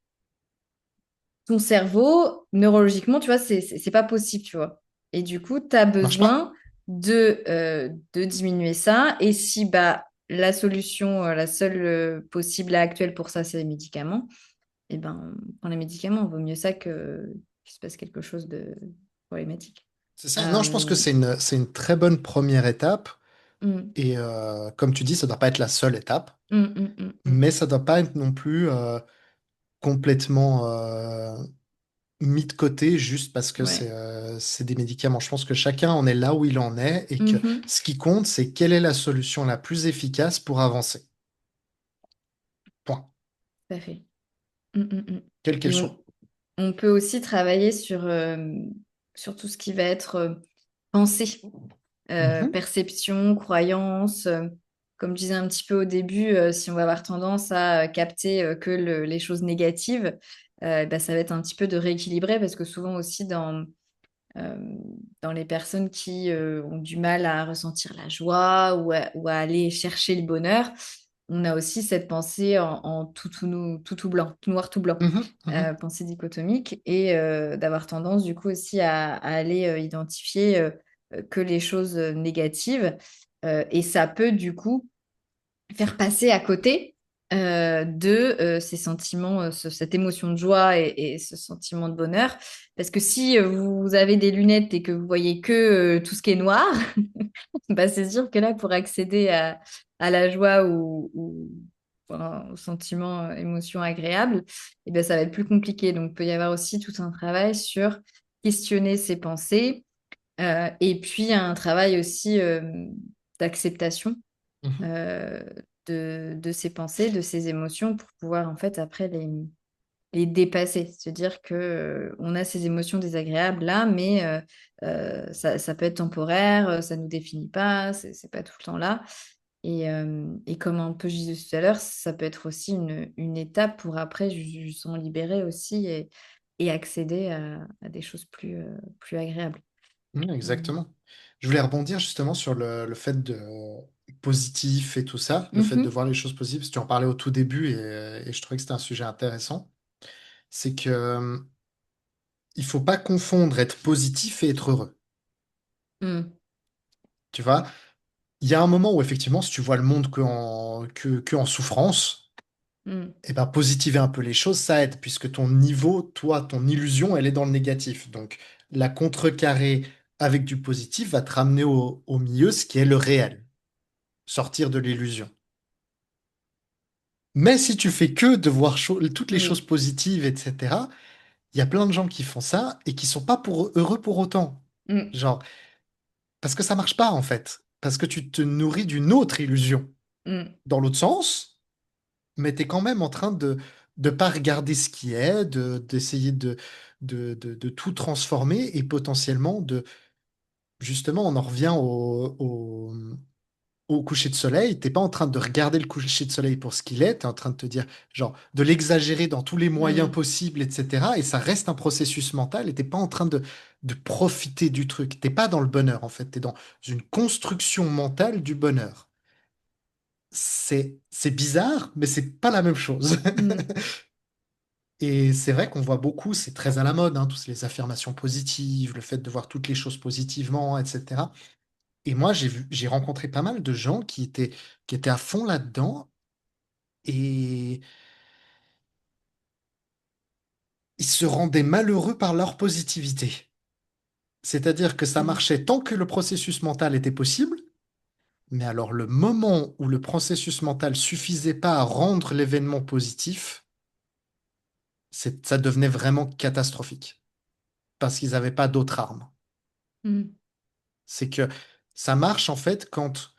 ton cerveau, neurologiquement, tu vois, c'est pas possible, tu vois. Et du coup, tu as marche pas. besoin de diminuer ça. Et si bah, la solution, la seule possible à actuelle pour ça, c'est les médicaments, et ben, prends les médicaments, vaut mieux ça que qu'il se passe quelque chose de problématique. C'est ça. Non, je pense que Euh, c'est une très bonne première étape. mm, Et comme tu dis, ça doit pas être la seule étape, mm, mm, mm, mm. mais ça doit pas être non plus complètement mis de côté juste parce que Ouais. c'est des médicaments. Je pense que chacun en est là où il en est et que Mhm, ce qui compte, c'est quelle est la solution la plus efficace pour avancer. Point. tout à fait. Mm, mm, mm. Quelle qu'elle Et soit. on peut aussi travailler sur tout ce qui va être pensée, Mhm, perception, croyance. Comme je disais un petit peu au début, si on va avoir tendance à capter que les choses négatives, bah, ça va être un petit peu de rééquilibrer parce que souvent aussi euh, dans les personnes qui ont du mal à ressentir la joie ou à aller chercher le bonheur, on a aussi cette pensée en tout blanc, tout noir, tout blanc, mhm, mhm. pensée dichotomique, et d'avoir tendance du coup aussi à aller identifier que les choses négatives. Et ça peut du coup faire passer à côté de ces sentiments, cette émotion de joie et ce sentiment de bonheur. Parce que si vous avez des lunettes et que vous voyez que tout ce qui est noir, bah, c'est sûr que là, pour accéder à la joie ou enfin, au sentiment, émotion agréable, eh ben, ça va être plus compliqué. Donc, il peut y avoir aussi tout un travail sur questionner ses pensées et puis un travail aussi d'acceptation Mhm. euh, de ses pensées, de ses émotions pour pouvoir en fait après les dépasser. Se dire que on a ces émotions désagréables là, mais ça peut être temporaire, ça nous définit pas, c'est pas tout le temps là. Et comme un peu je disais tout à l'heure, ça peut être aussi une étape pour après s'en libérer aussi et accéder à des choses plus agréables. Mm. Exactement. Je voulais rebondir justement sur le fait de positif et tout ça, le fait de Mhm. voir les choses positives, parce que tu en parlais au tout début et je trouvais que c'était un sujet intéressant. C'est que il faut pas confondre être positif et être heureux. Mm. Tu vois, il y a un moment où effectivement, si tu vois le monde que en souffrance, Mm. et ben positiver un peu les choses, ça aide, puisque ton niveau, toi, ton illusion, elle est dans le négatif. Donc la contrecarrer avec du positif va te ramener au milieu, ce qui est le réel, sortir de l'illusion. Mais si tu fais que de voir toutes les choses Oui. positives, etc., il y a plein de gens qui font ça et qui sont pas heureux pour autant. Mm, Genre, parce que ça marche pas en fait. Parce que tu te nourris d'une autre illusion. mm, Dans l'autre sens, mais tu es quand même en train de pas regarder ce qui est, d'essayer de tout transformer et potentiellement de, justement, on en revient au coucher de soleil. T'es pas en train de regarder le coucher de soleil pour ce qu'il est, tu es en train de te dire, genre, de l'exagérer dans tous les moyens mm, possibles, etc. Et ça reste un processus mental et t'es pas en train de profiter du truc. T'es pas dans le bonheur, en fait. Tu es dans une construction mentale du bonheur. C'est bizarre, mais c'est pas la même chose. mm. Et c'est vrai qu'on voit beaucoup, c'est très à la mode, hein, toutes les affirmations positives, le fait de voir toutes les choses positivement, etc. Et moi, j'ai rencontré pas mal de gens qui étaient à fond là-dedans et ils se rendaient malheureux par leur positivité. C'est-à-dire que ça Mm. marchait tant que le processus mental était possible, mais alors le moment où le processus mental suffisait pas à rendre l'événement positif, ça devenait vraiment catastrophique parce qu'ils n'avaient pas d'autre arme. Mm. C'est que ça marche en fait quand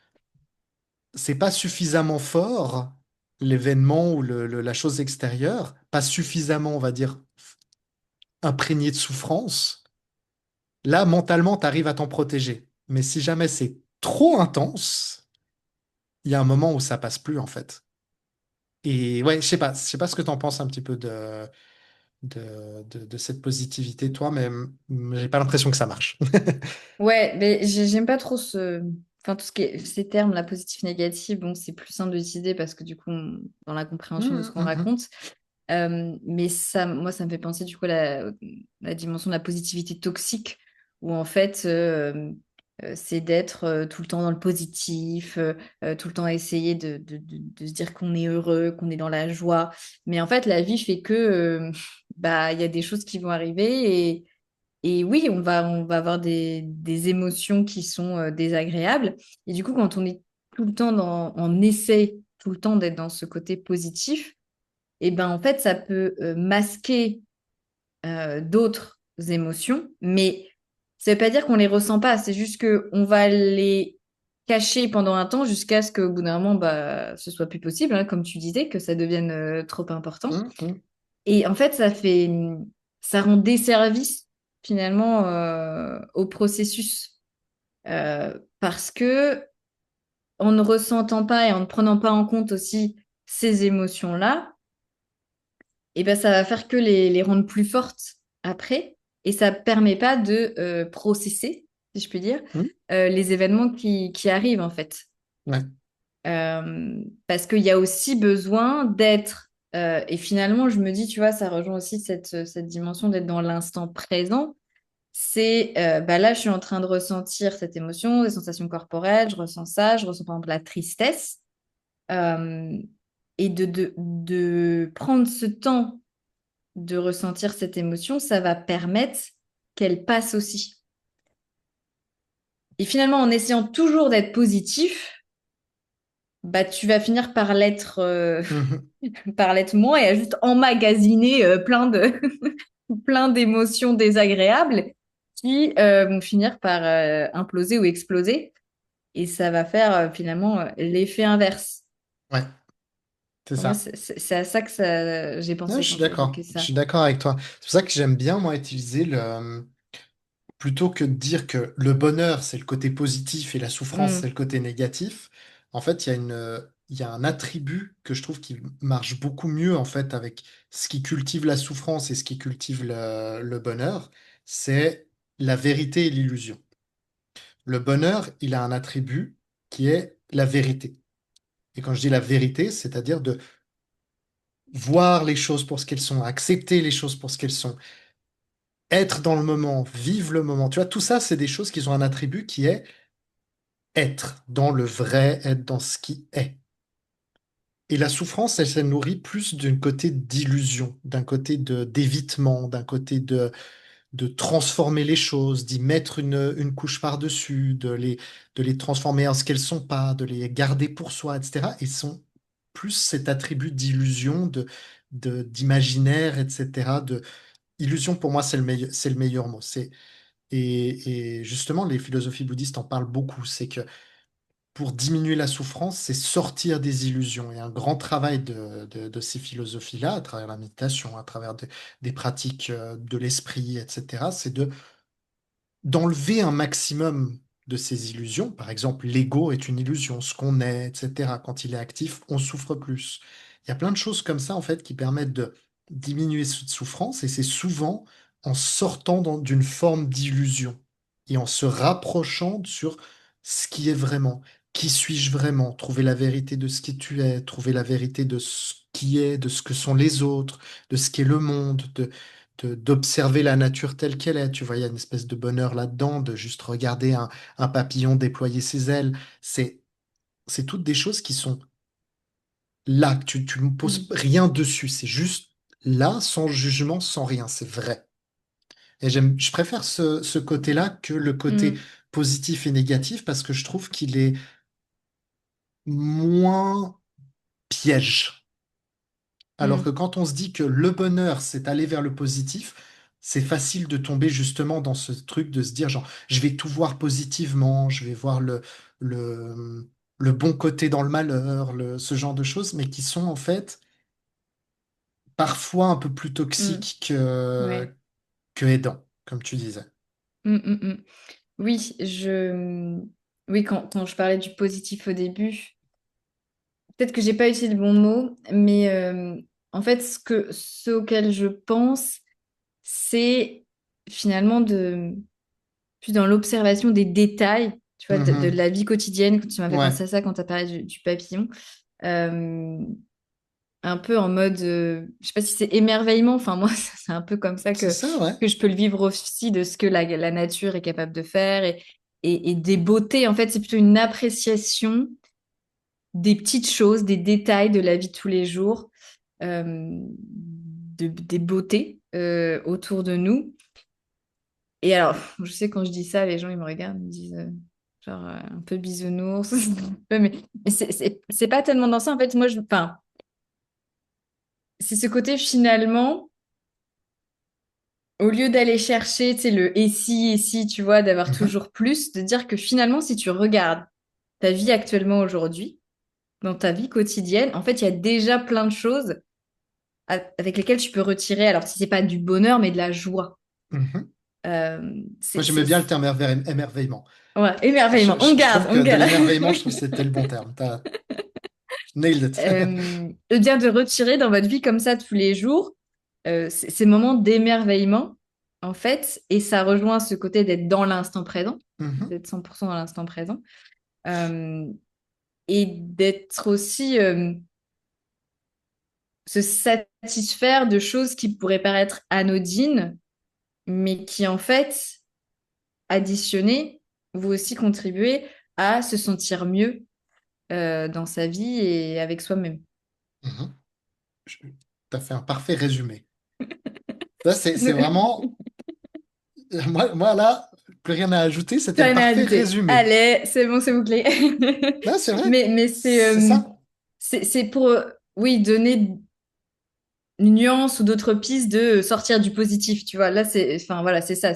c'est pas suffisamment fort, l'événement ou la chose extérieure, pas suffisamment, on va dire, imprégné de souffrance. Là, mentalement, tu arrives à t'en protéger. Mais si jamais c'est trop intense, il y a un moment où ça passe plus, en fait. Et ouais, je sais pas ce que tu en penses un petit peu de cette positivité, toi, mais j'ai pas l'impression que ça marche. Ouais, mais j'aime pas trop enfin, tout ce qui est ces termes, la positif, négatif, bon, c'est plus simple d'utiliser parce que du coup, dans la compréhension de ce Hum, qu'on hum, hum, raconte. Mais ça, moi, ça me fait penser du coup à la dimension de la positivité toxique, où en fait, c'est d'être tout le temps dans le positif, tout le temps essayer de se dire qu'on est heureux, qu'on est dans la joie. Mais en fait, la vie fait que, bah, il y a des choses qui vont arriver et oui, on va avoir des émotions qui sont désagréables. Et du coup, quand on est tout le temps on essaie tout le temps d'être dans ce côté positif, et ben en fait, ça peut masquer d'autres émotions, mais ça veut pas dire qu'on les ressent pas. C'est juste que on va les cacher pendant un temps jusqu'à ce qu'au bout d'un moment, bah, ce soit plus possible, hein, comme tu disais, que ça devienne trop important. hum, hum. Et en fait, ça rend desservice finalement au processus parce que en ne ressentant pas et en ne prenant pas en compte aussi ces émotions-là, et ben ça va faire que les rendre plus fortes après et ça permet pas de processer, si je puis dire, Hum. les événements qui arrivent en fait. Ouais. Parce qu'il y a aussi besoin d'être, et finalement je me dis, tu vois, ça rejoint aussi cette dimension d'être dans l'instant présent. C'est, bah là, je suis en train de ressentir cette émotion, des sensations corporelles, je ressens ça, je ressens par exemple la tristesse. Euh, et de prendre ce temps de ressentir cette émotion, ça va permettre qu'elle passe aussi. Et finalement, en essayant toujours d'être positif, bah, tu vas finir Mhm. par l'être moins et à juste emmagasiner plein d'émotions désagréables qui vont finir par imploser ou exploser. Et ça va faire finalement l'effet inverse. Ouais, c'est Pour moi, ça. c'est à ça que j'ai Ouais, pensé je suis quand tu d'accord. évoquais Je ça. suis d'accord avec toi. C'est pour ça que j'aime bien, moi, utiliser plutôt que de dire que le bonheur, c'est le côté positif et la souffrance, c'est le Hmm, côté négatif. En fait, il y a un attribut que je trouve qui marche beaucoup mieux, en fait, avec ce qui cultive la souffrance et ce qui cultive le bonheur, c'est la vérité et l'illusion. Le bonheur, il a un attribut qui est la vérité. Et quand je dis la vérité, c'est-à-dire de voir les choses pour ce qu'elles sont, accepter les choses pour ce qu'elles sont, être dans le moment, vivre le moment. Tu vois, tout ça, c'est des choses qui ont un attribut qui est être dans le vrai, être dans ce qui est. Et la souffrance, elle se nourrit plus d'un côté d'illusion, d'un côté d'évitement, d'un côté de transformer les choses, d'y mettre une couche par-dessus, de les transformer en ce qu'elles sont pas, de les garder pour soi, etc. Et sont plus cet attribut d'illusion, d'imaginaire, etc. Illusion, pour moi, c'est le meilleur mot. Et justement, les philosophies bouddhistes en parlent beaucoup. C'est que pour diminuer la souffrance, c'est sortir des illusions. Et un grand travail de ces philosophies-là, à travers la méditation, à travers des pratiques de l'esprit, etc., c'est d'enlever un maximum de ces illusions. Par exemple, l'ego est une illusion, ce qu'on est, etc. Quand il est actif, on souffre plus. Il y a plein de choses comme ça, en fait, qui permettent de diminuer cette souffrance, et c'est souvent en sortant d'une forme d'illusion et en se rapprochant sur ce qui est vraiment. Qui suis-je vraiment? Trouver la vérité de ce qui tu es, trouver la vérité de ce qui est, de ce que sont les autres, de ce qu'est le monde, d'observer la nature telle qu'elle est. Tu vois, il y a une espèce de bonheur là-dedans, de juste regarder un papillon déployer ses ailes. C'est, c'est toutes des choses qui sont là, que tu ne poses Mm. rien dessus. C'est juste là, sans jugement, sans rien. C'est vrai. Et je préfère ce côté-là que le côté Mm. positif et négatif parce que je trouve qu'il est moins piège. Alors que Mm. quand on se dit que le bonheur, c'est aller vers le positif, c'est facile de tomber justement dans ce truc de se dire, genre, je vais tout voir positivement, je vais voir le bon côté dans le malheur, ce genre de choses, mais qui sont en fait parfois un peu plus Mm. toxiques Ouais. que aidants, comme tu disais. Mm, mm, mm. Oui, oui, quand je parlais du positif au début, peut-être que j'ai pas utilisé le bon mot, mais en fait, ce auquel je pense, c'est finalement plus dans l'observation des détails, tu vois, de Mhm. la vie quotidienne. Quand tu m'as fait Ouais, penser à ça quand tu as parlé du papillon. Euh, un peu en mode, je sais pas si c'est émerveillement, enfin moi c'est un peu comme ça c'est ça, ouais. que je peux le vivre aussi de ce que la nature est capable de faire et des beautés. En fait, c'est plutôt une appréciation des petites choses, des détails de la vie de tous les jours, des beautés autour de nous. Et alors, je sais quand je dis ça, les gens ils me regardent, ils me disent genre un peu bisounours, mais c'est pas tellement dans ça. En fait, enfin, c'est ce côté finalement. Au lieu d'aller chercher, tu sais, le et si, tu vois, d'avoir Mhm. toujours plus, de dire que finalement, si tu regardes ta vie actuellement aujourd'hui, dans ta vie quotidienne, en fait, il y a déjà plein de choses avec lesquelles tu peux retirer, alors si c'est pas du bonheur, mais de la joie. Mhm. Moi, C'est, j'aimais c'est, bien le terme émerveillement. ouais, émerveillement. On Je garde, trouve on que de garde. l'émerveillement, je trouve que c'était le bon terme. T'as nailed it. De dire de retirer dans votre vie comme ça tous les jours, ces moments d'émerveillement, en fait, et ça rejoint ce côté d'être dans l'instant présent, Mhm. d'être 100% dans l'instant présent. Euh, et d'être aussi se satisfaire de choses qui pourraient paraître anodines, mais qui en fait, additionnées, vont aussi contribuer à se sentir mieux dans sa vie et avec soi-même. Mhm. Je- T'as fait un parfait résumé. Ça, c'est vraiment. Moi, là, plus rien à ajouter, c'était Plus le rien à parfait ajouter. résumé. Allez, c'est bon, c'est bouclé. Non, c'est vrai. Mais C'est ça. c'est pour, oui, donner une nuance ou d'autres pistes de sortir du positif, tu vois. Là, enfin voilà, c'est ça.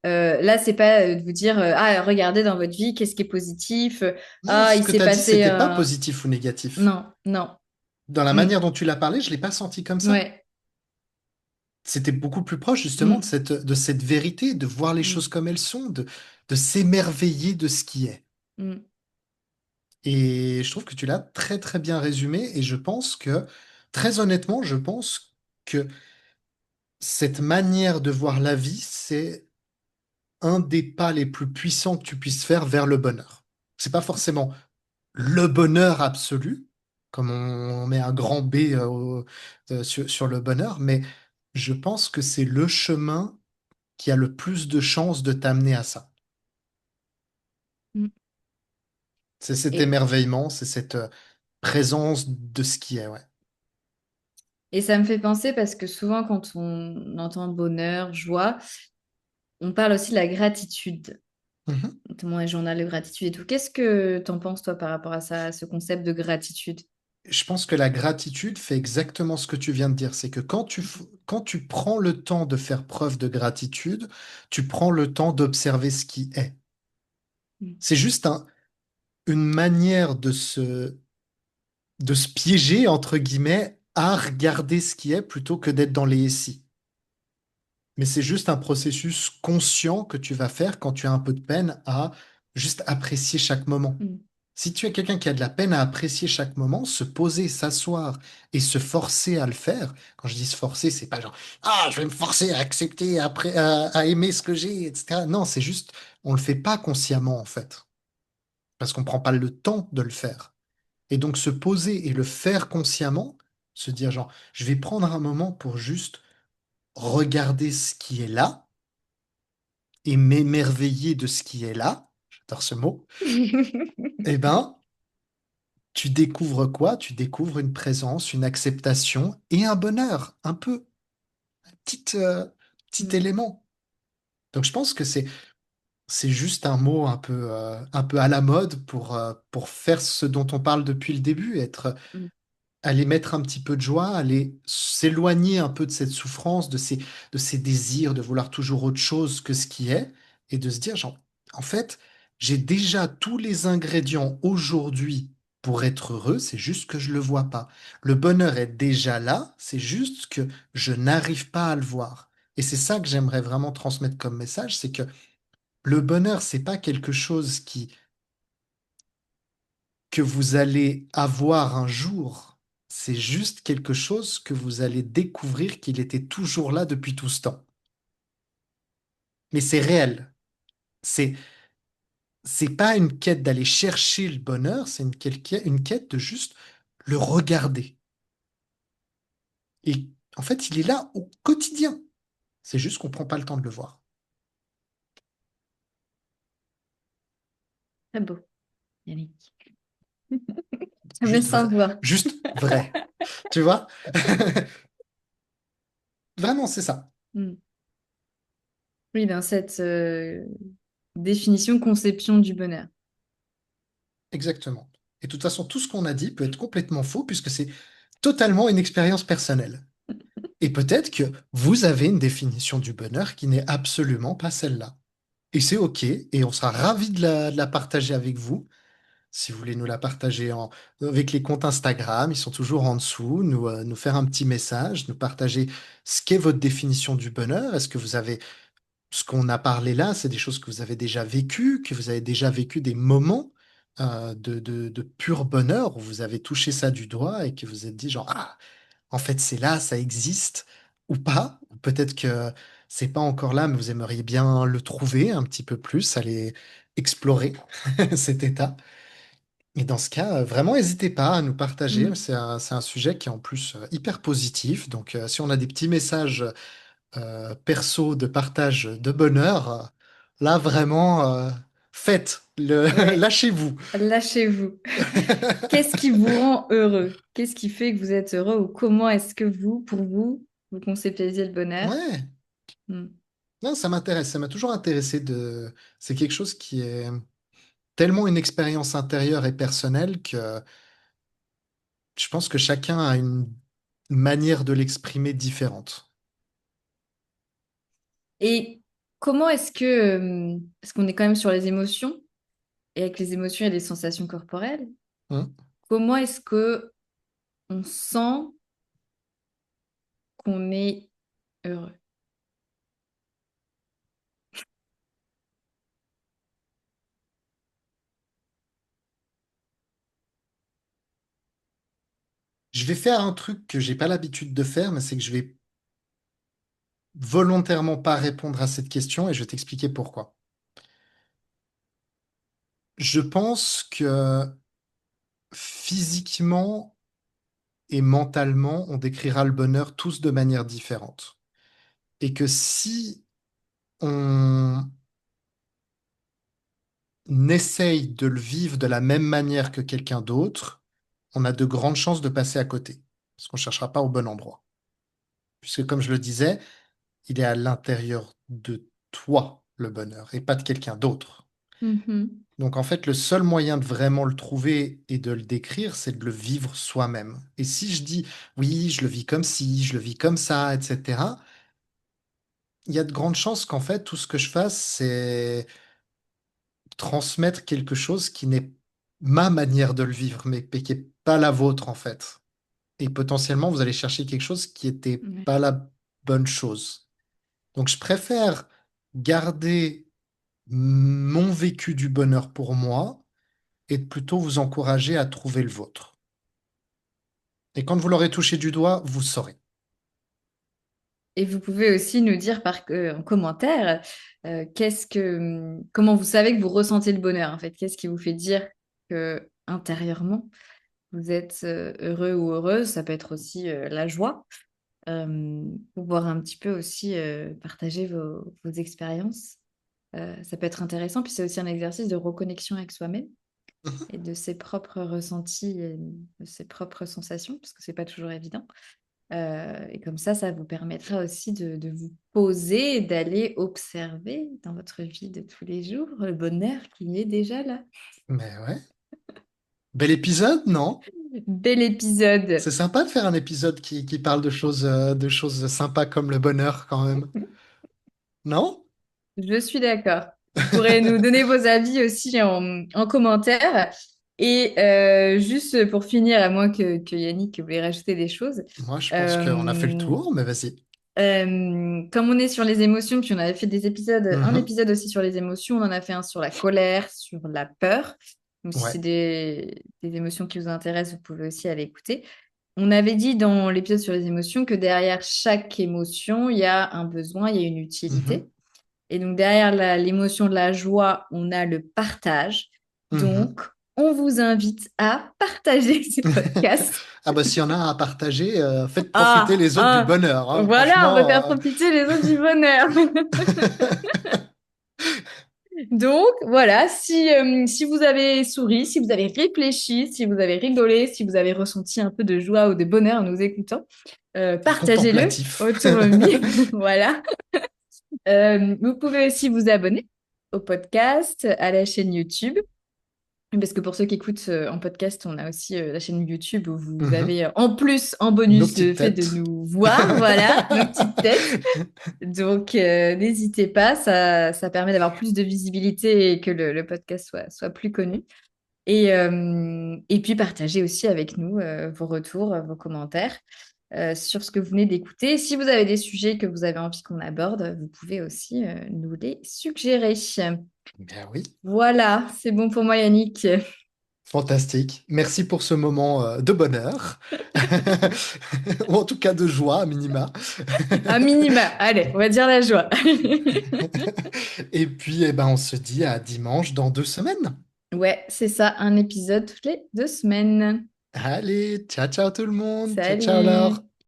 Là, c'est pas de vous dire, ah, regardez dans votre vie, qu'est-ce qui est positif. Non, Ah, ce il que s'est tu as dit, passé c'était pas un. positif ou négatif. Non, non. Dans la Mm. manière dont tu l'as parlé, je l'ai pas senti comme ça. Ouais. C'était beaucoup plus proche, justement, Mm. de cette vérité, de voir les choses Mm. comme elles sont, de s'émerveiller de ce qui est. Mm. Et je trouve que tu l'as très, très bien résumé. Et je pense que, très honnêtement, je pense que cette manière de voir la vie, c'est un des pas les plus puissants que tu puisses faire vers le bonheur. C'est pas forcément le bonheur absolu, comme on met un grand B sur le bonheur, mais je pense que c'est le chemin qui a le plus de chances de t'amener à ça. Mm. C'est cet Et, émerveillement, c'est cette présence de ce qui est, ouais. et ça me fait penser parce que souvent, quand on entend bonheur, joie, On parle aussi de la gratitude, Mhm. notamment les journaux de gratitude et tout. Qu'est-ce que tu en penses, toi, par rapport à ça, à ce concept de gratitude? Je pense que la gratitude fait exactement ce que tu viens de dire. C'est que quand tu prends le temps de faire preuve de gratitude, tu prends le temps d'observer ce qui est. Mm. C'est juste une manière de se piéger, entre guillemets, à regarder ce qui est plutôt que d'être dans les SI. Mais c'est juste un processus conscient que tu vas faire quand tu as un peu de peine à juste apprécier chaque moment. Mm. Si tu es quelqu'un qui a de la peine à apprécier chaque moment, se poser, s'asseoir et se forcer à le faire. Quand je dis se forcer, c'est pas genre ah je vais me forcer à accepter, à aimer ce que j'ai, etc. Non, c'est juste on le fait pas consciemment en fait, parce qu'on prend pas le temps de le faire. Et donc se poser et le faire consciemment, se dire genre je vais prendre un moment pour juste regarder ce qui est là et m'émerveiller de ce qui est là. J'adore ce mot. Eh ben tu découvres quoi? Tu découvres une présence, une acceptation et un bonheur, un peu, petit Mm. élément. Donc je pense que c'est juste un mot un peu à la mode pour faire ce dont on parle depuis le début, Mm. aller mettre un petit peu de joie, aller s'éloigner un peu de cette souffrance, de ces désirs, de vouloir toujours autre chose que ce qui est, et de se dire, genre, en fait, j'ai déjà tous les ingrédients aujourd'hui pour être heureux, c'est juste que je le vois pas. Le bonheur est déjà là, c'est juste que je n'arrive pas à le voir. Et c'est ça que j'aimerais vraiment transmettre comme message, c'est que le bonheur, c'est pas quelque chose que vous allez avoir un jour. C'est juste quelque chose que vous allez découvrir qu'il était toujours là depuis tout ce temps. Mais c'est réel. C'est, c'est pas une quête d'aller chercher le bonheur, c'est une quête de juste le regarder. Et en fait, il est là au quotidien. C'est juste qu'on prend pas le temps de le voir. Très beau, Yannick. Ça me Juste vrai. s'envoie. Juste vrai. Tu vois? Vraiment, c'est ça. Mm. Oui, dans cette définition, conception du bonheur. Exactement. Et de toute façon, tout ce qu'on a dit peut être complètement faux puisque c'est totalement une expérience personnelle. Et peut-être que vous avez une définition du bonheur qui n'est absolument pas celle-là. Et c'est OK, et on sera ravis de la partager avec vous. Si vous voulez nous la partager avec les comptes Instagram, ils sont toujours en dessous, nous faire un petit message, nous partager ce qu'est votre définition du bonheur. Est-ce que vous avez ce qu'on a parlé là, c'est des choses que vous avez déjà vécues, que vous avez déjà vécu des moments de pur bonheur où vous avez touché ça du doigt et que vous êtes dit genre, ah, en fait, c'est là, ça existe ou pas. Ou peut-être que c'est pas encore là, mais vous aimeriez bien le trouver un petit peu plus, aller explorer cet état. Et dans ce cas, vraiment, n'hésitez pas à nous partager. Mm. C'est un sujet qui est en plus hyper positif. Donc, si on a des petits messages perso de partage de bonheur, là, vraiment, faites, Ouais, lâchez-vous. lâchez-vous. Qu'est-ce qui vous rend heureux? Qu'est-ce qui fait que vous êtes heureux ou comment est-ce que vous, pour vous, vous conceptualisez le bonheur? Ouais, Mm. non, ça m'intéresse, ça m'a toujours intéressé C'est quelque chose qui est tellement une expérience intérieure et personnelle que je pense que chacun a une manière de l'exprimer différente. Et comment est-ce que, parce qu'on est quand même sur les émotions, et avec les émotions, il y a des sensations corporelles, Hein. comment est-ce que on sent qu'on est heureux? Je vais faire un truc que j'ai pas l'habitude de faire, mais c'est que je vais volontairement pas répondre à cette question et je vais t'expliquer pourquoi. Je pense que physiquement et mentalement, on décrira le bonheur tous de manière différente. Et que si on essaye de le vivre de la même manière que quelqu'un d'autre, on a de grandes chances de passer à côté. Parce qu'on ne cherchera pas au bon endroit. Puisque comme je le disais, il est à l'intérieur de toi le bonheur et pas de quelqu'un d'autre. Mhm. Donc en fait, le seul moyen de vraiment le trouver et de le décrire, c'est de le vivre soi-même. Et si je dis oui, je le vis comme ci, je le vis comme ça, etc., il y a de grandes chances qu'en fait, tout ce que je fasse, c'est transmettre quelque chose qui n'est ma manière de le vivre, mais qui n'est pas la vôtre en fait. Et potentiellement, vous allez chercher quelque chose qui n'était Ouais. pas la bonne chose. Donc je préfère garder mon vécu du bonheur pour moi et de plutôt vous encourager à trouver le vôtre. Et quand vous l'aurez touché du doigt, vous saurez. Et vous pouvez aussi nous dire en commentaire comment vous savez que vous ressentez le bonheur en fait. Qu'est-ce qui vous fait dire que intérieurement vous êtes heureux ou heureuse. Ça peut être aussi la joie. Pouvoir un petit peu aussi partager vos expériences. Ça peut être intéressant. Puis c'est aussi un exercice de reconnexion avec soi-même et de ses propres ressentis et de ses propres sensations, parce que c'est pas toujours évident. Et comme ça vous permettra aussi de vous poser et d'aller observer dans votre vie de tous les jours le bonheur qui est déjà là. Mais ouais. Bel épisode, non? Bel épisode. C'est sympa de faire un épisode qui parle de choses sympas comme le bonheur quand même. Non? Je suis d'accord. Vous pourrez nous donner vos avis aussi en commentaire. Et juste pour finir, à moins que Yannick veuille rajouter des choses, Moi, je pense qu'on a fait le euh, tour, mais vas-y. comme on est sur les émotions, puis on avait fait un Mhm. épisode aussi sur les émotions, on en a fait un sur la colère, sur la peur. Donc si Ouais. c'est des émotions qui vous intéressent, vous pouvez aussi aller écouter. On avait dit dans l'épisode sur les émotions que derrière chaque émotion, il y a un besoin, il y a une Mhm. utilité. Et donc derrière l'émotion de la joie, on a le partage. Mhm. Donc, on vous invite à partager ces podcasts. Ah bah s'il y en a à partager, faites profiter Ah, les autres du ah, bonheur, hein. voilà, on va Franchement. faire profiter les autres du bonheur. Donc, voilà, si vous avez souri, si vous avez réfléchi, si vous avez rigolé, si vous avez ressenti un peu de joie ou de bonheur en nous écoutant, partagez-le Contemplatif. autour de vous. Voilà. Vous pouvez aussi vous abonner au podcast, à la chaîne YouTube. Parce que pour ceux qui écoutent en podcast, on a aussi la chaîne YouTube où vous Mhm. avez en plus, en Nos bonus, le petites fait de têtes. nous voir, voilà, nos petites têtes. Donc, n'hésitez pas, ça permet d'avoir plus de visibilité et que le podcast soit plus connu. Et puis, partagez aussi avec nous vos retours, vos commentaires sur ce que vous venez d'écouter. Si vous avez des sujets que vous avez envie qu'on aborde, vous pouvez aussi nous les suggérer. Bien oui. Voilà, c'est bon pour moi, Yannick. Fantastique. Merci pour ce moment de bonheur. Ou en tout cas de joie, à minima. Un minima. Allez, on va dire la joie. Et puis, eh ben, on se dit à dimanche dans 2 semaines. Ouais, c'est ça, un épisode toutes les 2 semaines. Allez, ciao, ciao tout le monde. Ciao, ciao, Laure. Salut!